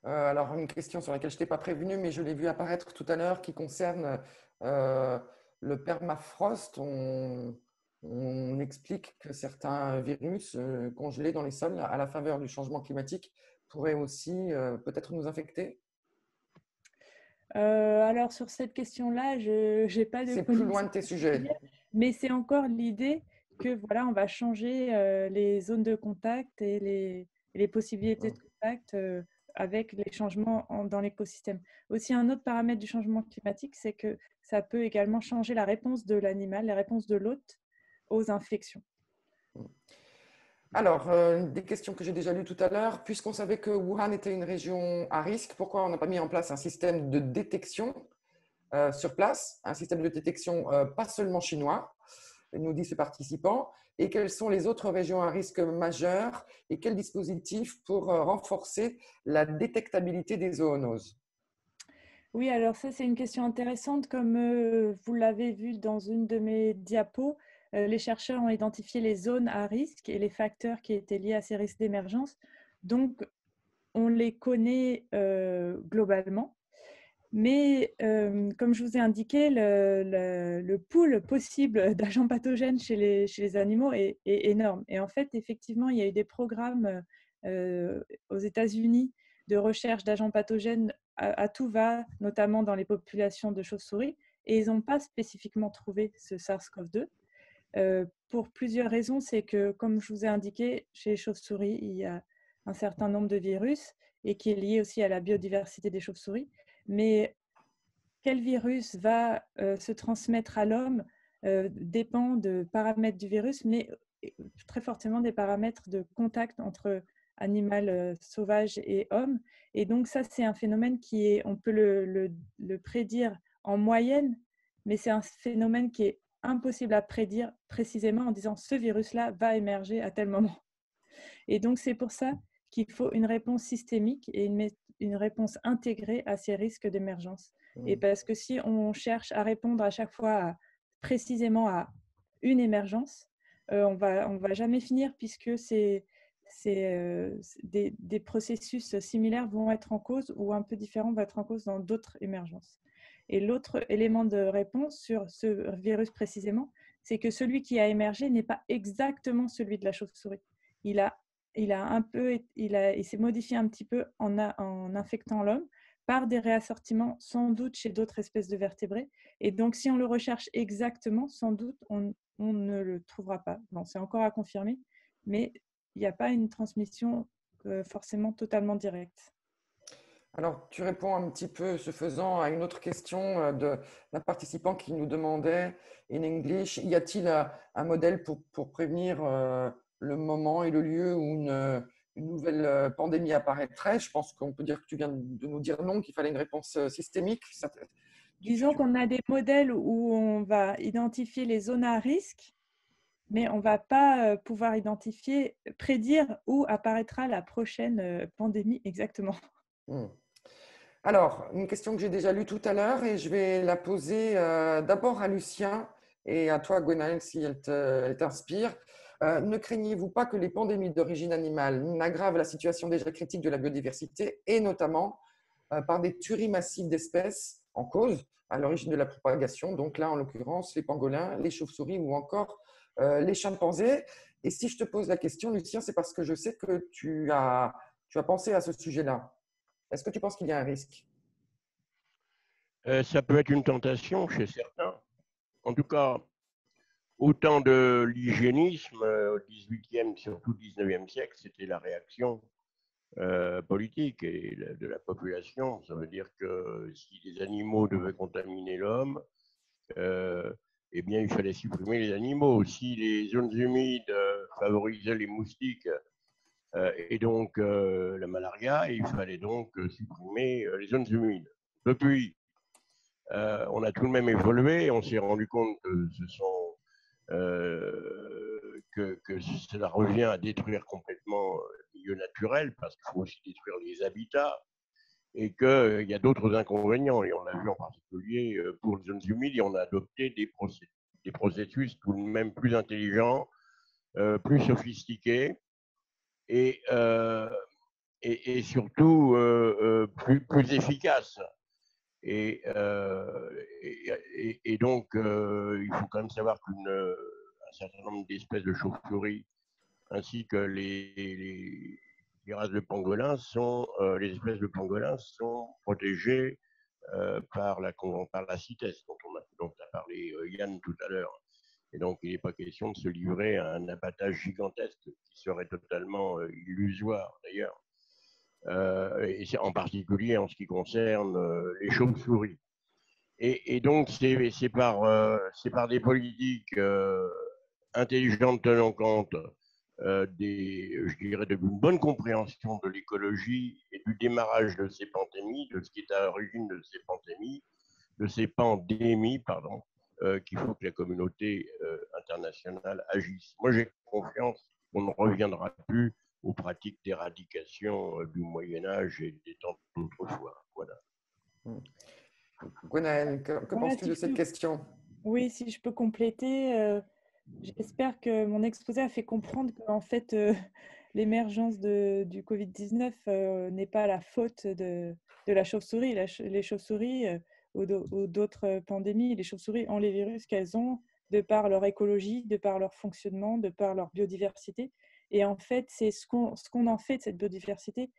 Alors, une question sur laquelle je n'étais pas prévenu, mais je l'ai vu apparaître tout à l'heure, qui concerne le permafrost. On explique que certains virus congelés dans les sols à la faveur du changement climatique pourraient aussi peut-être nous infecter. Alors, sur cette question-là, je n'ai pas de C'est plus loin de tes sujets. Mais c'est encore l'idée que voilà, on va changer les zones de contact et les possibilités de contact avec les changements dans l'écosystème. Aussi, un autre paramètre du changement climatique, c'est que ça peut également changer la réponse de l'animal, la réponse de l'hôte aux infections. Alors, des questions que j'ai déjà lues tout à l'heure. Puisqu'on savait que Wuhan était une région à risque, pourquoi on n'a pas mis en place un système de détection sur place, un système de détection pas seulement chinois, nous dit ce participant, et quelles sont les autres régions à risque majeur et quels dispositifs pour renforcer la détectabilité des zoonoses? Oui, alors ça, c'est une question intéressante. Comme vous l'avez vu dans une de mes diapos, les chercheurs ont identifié les zones à risque et les facteurs qui étaient liés à ces risques d'émergence. Donc, on les connaît globalement. Mais comme je vous ai indiqué, le pool possible d'agents pathogènes chez les animaux est énorme. Et en fait, effectivement, il y a eu des programmes aux États-Unis de recherche d'agents pathogènes à tout va, notamment dans les populations de chauves-souris. Et ils n'ont pas spécifiquement trouvé ce SARS-CoV-2. Pour plusieurs raisons, c'est que, comme je vous ai indiqué, chez les chauves-souris, il y a un certain nombre de virus et qui est lié aussi à la biodiversité des chauves-souris. Mais quel virus va se transmettre à l'homme dépend de paramètres du virus, mais très fortement des paramètres de contact entre animal sauvage et homme. Et donc ça, c'est un phénomène on peut le prédire en moyenne, mais c'est un phénomène qui est impossible à prédire précisément en disant ce virus-là va émerger à tel moment. Et donc c'est pour ça qu'il faut une réponse systémique et une réponse intégrée à ces risques d'émergence. Et parce que si on cherche à répondre à chaque fois précisément à une émergence, on va jamais finir puisque des processus similaires vont être en cause ou un peu différents vont être en cause dans d'autres émergences. Et l'autre élément de réponse sur ce virus précisément, c'est que celui qui a émergé n'est pas exactement celui de la chauve-souris. Il s'est modifié un petit peu en infectant l'homme par des réassortiments sans doute chez d'autres espèces de vertébrés. Et donc, si on le recherche exactement, sans doute, on ne le trouvera pas. Bon, c'est encore à confirmer, mais il n'y a pas une transmission forcément totalement directe. Alors, tu réponds un petit peu, ce faisant, à une autre question d'un participant qui nous demandait, in English, y a-t-il un modèle pour prévenir le moment et le lieu où une nouvelle pandémie apparaîtrait? Je pense qu'on peut dire que tu viens de nous dire non, qu'il fallait une réponse systémique. Disons qu'on a des modèles où on va identifier les zones à risque, mais on ne va pas pouvoir prédire où apparaîtra la prochaine pandémie exactement. Alors, une question que j'ai déjà lue tout à l'heure et je vais la poser d'abord à Lucien et à toi, Gwenaëlle, si elle t'inspire. Ne craignez-vous pas que les pandémies d'origine animale n'aggravent la situation déjà critique de la biodiversité et notamment par des tueries massives d'espèces en cause à l'origine de la propagation? Donc là, en l'occurrence, les pangolins, les chauves-souris ou encore les chimpanzés. Et si je te pose la question, Lucien, c'est parce que je sais que tu as pensé à ce sujet-là. Est-ce que tu penses qu'il y a un risque? Ça peut être une tentation chez certains. En tout cas, au temps de l'hygiénisme, au XVIIIe, surtout XIXe siècle, c'était la réaction politique et de la population. Ça veut dire que si les animaux devaient contaminer l'homme, eh bien, il fallait supprimer les animaux. Si les zones humides favorisaient les moustiques et donc la malaria, il fallait donc supprimer les zones humides. Depuis, on a tout de même évolué et on s'est rendu compte que cela revient à détruire complètement le milieu naturel parce qu'il faut aussi détruire les habitats. et qu'il y a d'autres inconvénients. Et on l'a vu en particulier pour les zones humides, et on a adopté des processus tout de même plus intelligents, plus sophistiqués et, et surtout plus efficaces. Et, et donc, il faut quand même savoir qu'un certain nombre d'espèces de chauves-souris ainsi que les races de pangolins sont, les espèces de pangolins sont protégées par la CITES, dont a parlé Yann tout à l'heure. Et donc, il n'est pas question de se livrer à un abattage gigantesque qui serait totalement illusoire d'ailleurs. Et en particulier en ce qui concerne les chauves-souris. Et donc, c'est par des politiques intelligentes tenant compte je dirais, d'une bonne compréhension de l'écologie et du démarrage de ces pandémies, de ce qui est à l'origine de ces pandémies, pardon, qu'il faut que la communauté internationale agisse. Moi, j'ai confiance qu'on ne reviendra plus aux pratiques d'éradication du Moyen-Âge et des temps d'autrefois. Voilà. Gwenaëlle, que penses-tu de cette question? Oui, si je peux compléter, j'espère que mon exposé a fait comprendre qu'en fait, l'émergence du Covid-19 n'est pas la faute de la chauve-souris. Les chauves-souris ou d'autres pandémies, les chauves-souris ont les virus qu'elles ont de par leur écologie, de par leur fonctionnement, de par leur biodiversité. Et en fait, c'est ce qu'on en fait de cette biodiversité,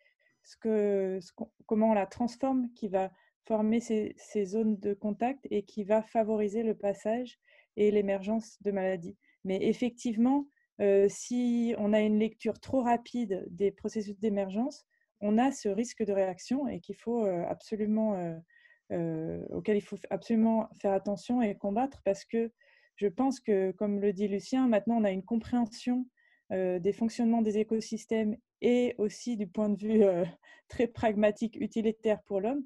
comment on la transforme, qui va former ces zones de contact et qui va favoriser le passage et l'émergence de maladies. Mais effectivement, si on a une lecture trop rapide des processus d'émergence, on a ce risque de réaction et auquel il faut absolument faire attention et combattre, parce que je pense que, comme le dit Lucien, maintenant on a une compréhension des fonctionnements des écosystèmes et aussi du point de vue très pragmatique, utilitaire pour l'homme,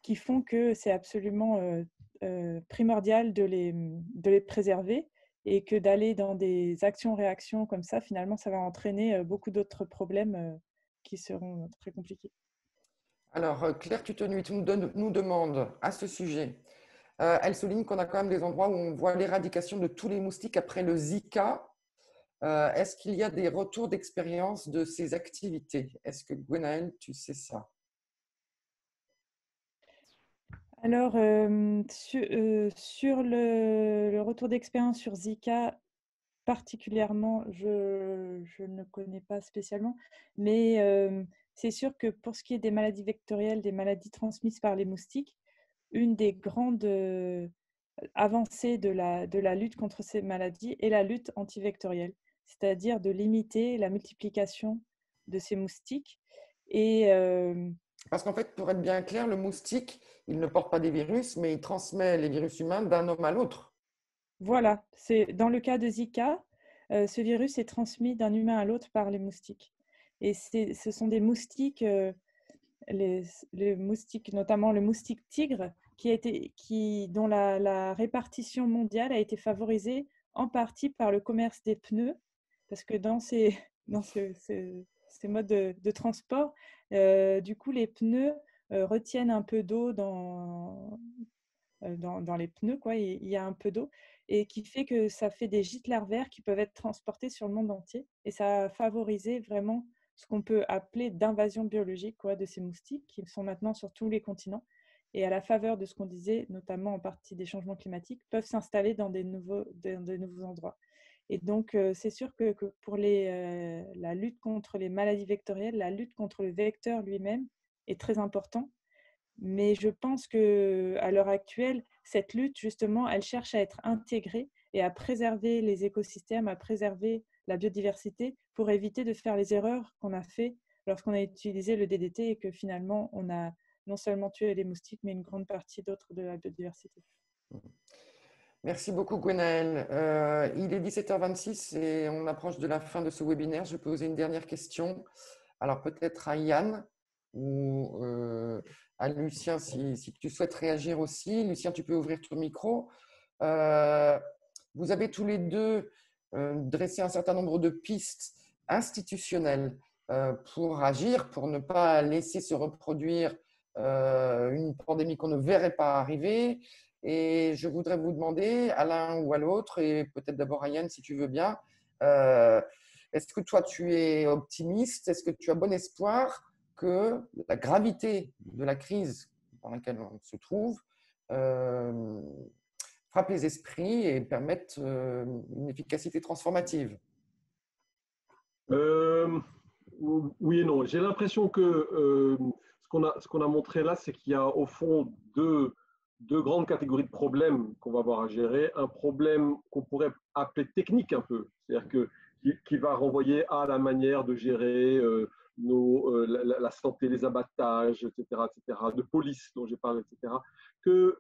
qui font que c'est absolument primordial de les préserver, et que d'aller dans des actions-réactions comme ça, finalement, ça va entraîner beaucoup d'autres problèmes qui seront très compliqués. Alors, Claire Tutenuit nous demande à ce sujet, elle souligne qu'on a quand même des endroits où on voit l'éradication de tous les moustiques après le Zika. Est-ce qu'il y a des retours d'expérience de ces activités? Est-ce que Gwenaëlle, tu sais ça? Alors, sur le retour d'expérience sur Zika, particulièrement, je ne connais pas spécialement, mais c'est sûr que pour ce qui est des maladies vectorielles, des maladies transmises par les moustiques, une des grandes avancées de la lutte contre ces maladies est la lutte antivectorielle, c'est-à-dire de limiter la multiplication de ces moustiques. Et Parce qu'en fait, pour être bien clair, le moustique, il ne porte pas des virus, mais il transmet les virus humains d'un homme à l'autre. Voilà, dans le cas de Zika, ce virus est transmis d'un humain à l'autre par les moustiques. Et ce sont des moustiques, les moustiques, notamment le moustique tigre, dont la répartition mondiale a été favorisée en partie par le commerce des pneus, parce que dans ces modes de transport, du coup, les pneus retiennent un peu d'eau dans les pneus, quoi. Il y a un peu d'eau, et qui fait que ça fait des gîtes larvaires qui peuvent être transportés sur le monde entier. Et ça a favorisé vraiment ce qu'on peut appeler d'invasion biologique, quoi, de ces moustiques qui sont maintenant sur tous les continents. Et à la faveur de ce qu'on disait, notamment en partie des changements climatiques, peuvent s'installer dans des nouveaux endroits. Et donc, c'est sûr que pour la lutte contre les maladies vectorielles, la lutte contre le vecteur lui-même est très important. Mais je pense qu'à l'heure actuelle, cette lutte, justement, elle cherche à être intégrée et à préserver les écosystèmes, à préserver la biodiversité pour éviter de faire les erreurs qu'on a fait lorsqu'on a utilisé le DDT et que finalement, on a non seulement tué les moustiques, mais une grande partie d'autres de la biodiversité. Merci beaucoup, Gwenaëlle. Il est 17h26 et on approche de la fin de ce webinaire. Je vais poser une dernière question. Alors, peut-être à Yann ou à Lucien, si tu souhaites réagir aussi. Lucien, tu peux ouvrir ton micro. Vous avez tous les deux dressé un certain nombre de pistes institutionnelles pour agir, pour ne pas laisser se reproduire une pandémie qu'on ne verrait pas arriver. Et je voudrais vous demander, à l'un ou à l'autre, et peut-être d'abord à Yann si tu veux bien, est-ce que toi tu es optimiste? Est-ce que tu as bon espoir que la gravité de la crise dans laquelle on se trouve frappe les esprits et permette une efficacité transformative? Oui et non. J'ai l'impression que ce qu'on a montré là, c'est qu'il y a au fond deux grandes catégories de problèmes qu'on va avoir à gérer. Un problème qu'on pourrait appeler technique un peu, c'est-à-dire qui va renvoyer à la manière de gérer la santé, les abattages, etc., de police dont j'ai parlé, etc., que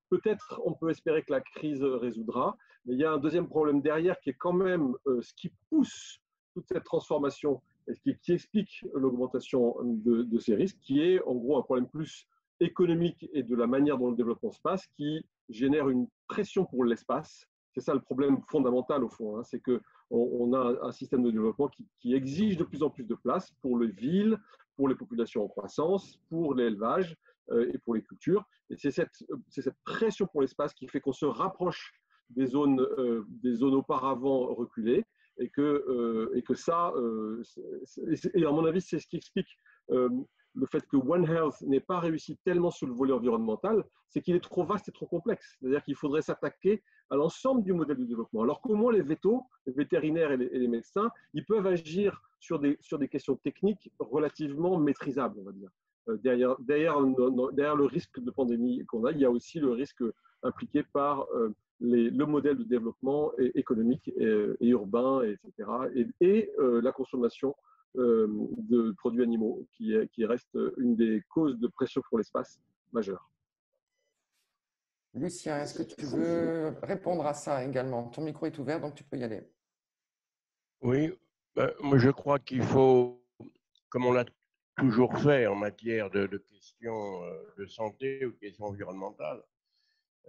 peut-être on peut espérer que la crise résoudra. Mais il y a un deuxième problème derrière qui est quand même ce qui pousse toute cette transformation et qui explique l'augmentation de ces risques, qui est en gros un problème plus économique et de la manière dont le développement se passe, qui génère une pression pour l'espace. C'est ça le problème fondamental au fond, hein, c'est qu'on a un système de développement qui exige de plus en plus de place pour les villes, pour les populations en croissance, pour l'élevage et pour les cultures. Et c'est cette pression pour l'espace qui fait qu'on se rapproche des zones auparavant reculées et que ça, et à mon avis, c'est ce qui explique le fait que One Health n'ait pas réussi tellement sur le volet environnemental, c'est qu'il est trop vaste et trop complexe. C'est-à-dire qu'il faudrait s'attaquer à l'ensemble du modèle de développement. Alors qu'au moins les vétérinaires et les médecins, ils peuvent agir sur des questions techniques relativement maîtrisables, on va dire. Derrière le risque de pandémie qu'on a, il y a aussi le risque impliqué par le modèle de développement économique et urbain, etc. Et la consommation de produits animaux, qui reste une des causes de pression pour l'espace majeure. Lucien, est-ce que tu veux répondre à ça également? Ton micro est ouvert, donc tu peux y aller. Oui, moi je crois qu'il faut, comme on l'a toujours fait en matière de questions de santé ou de questions environnementales,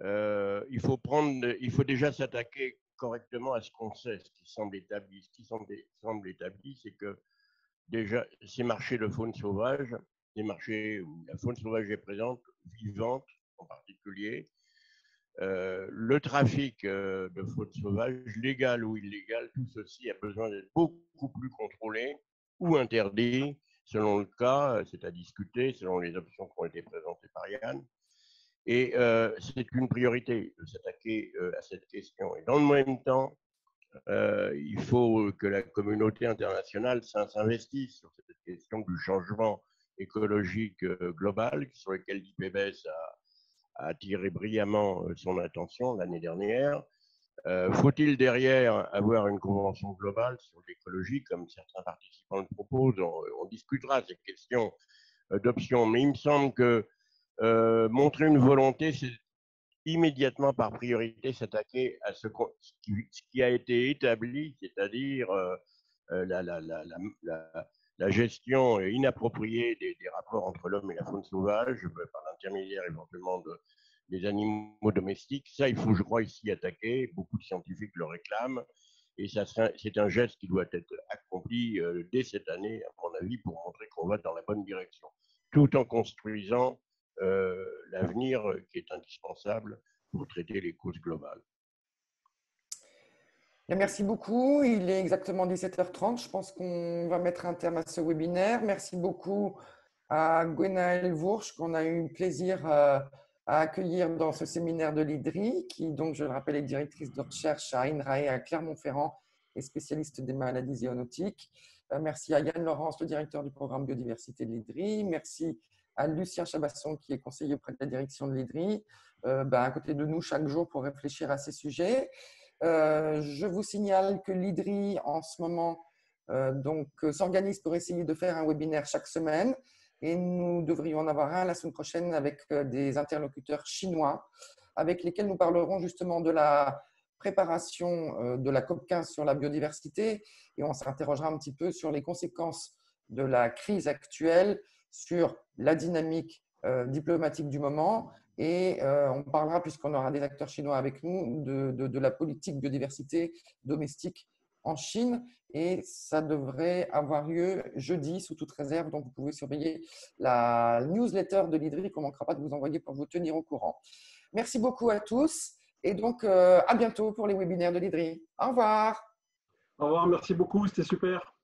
il faut déjà s'attaquer correctement à ce qu'on sait, ce qui semble établi. Ce qui semble établi, c'est que déjà, ces marchés de faune sauvage, des marchés où la faune sauvage est présente, vivante en particulier, le trafic de faune sauvage, légal ou illégal, tout ceci a besoin d'être beaucoup plus contrôlé ou interdit, selon le cas, c'est à discuter, selon les options qui ont été présentées par Yann. Et c'est une priorité de s'attaquer à cette question. Et dans le même temps, il faut que la communauté internationale s'investisse sur cette question du changement écologique global, sur lequel l'IPBES a attiré brillamment son attention l'année dernière. Faut-il derrière avoir une convention globale sur l'écologie, comme certains participants le proposent? On discutera ces questions d'options, mais il me semble que montrer une volonté, c'est immédiatement par priorité s'attaquer à ce qui a été établi, c'est-à-dire la gestion inappropriée des rapports entre l'homme et la faune sauvage, par l'intermédiaire éventuellement des animaux domestiques. Ça, il faut, je crois, ici attaquer. Beaucoup de scientifiques le réclament. Et c'est un geste qui doit être accompli dès cette année, à mon avis, pour montrer qu'on va dans la bonne direction, tout en construisant l'avenir qui est indispensable pour traiter les causes globales. Merci beaucoup. Il est exactement 17h30. Je pense qu'on va mettre un terme à ce webinaire. Merci beaucoup à Gwenaëlle Vourche, qu'on a eu plaisir à accueillir dans ce séminaire de l'IDRI, qui, donc, je le rappelle, est directrice de recherche à INRAE à Clermont-Ferrand et spécialiste des maladies zoonotiques. Merci à Yann Laurence, le directeur du programme biodiversité de l'IDRI. Merci à Lucien Chabasson, qui est conseiller auprès de la direction de l'IDRI, à côté de nous chaque jour pour réfléchir à ces sujets. Je vous signale que l'IDRI, en ce moment, s'organise pour essayer de faire un webinaire chaque semaine. Et nous devrions en avoir un la semaine prochaine avec des interlocuteurs chinois avec lesquels nous parlerons justement de la préparation de la COP15 sur la biodiversité et on s'interrogera un petit peu sur les conséquences de la crise actuelle sur la dynamique diplomatique du moment et on parlera, puisqu'on aura des acteurs chinois avec nous, de la politique biodiversité domestique en Chine et ça devrait avoir lieu jeudi sous toute réserve. Donc, vous pouvez surveiller la newsletter de l'IDRI qu'on ne manquera pas de vous envoyer pour vous tenir au courant. Merci beaucoup à tous et donc à bientôt pour les webinaires de l'IDRI. Au revoir. Au revoir, merci beaucoup, c'était super.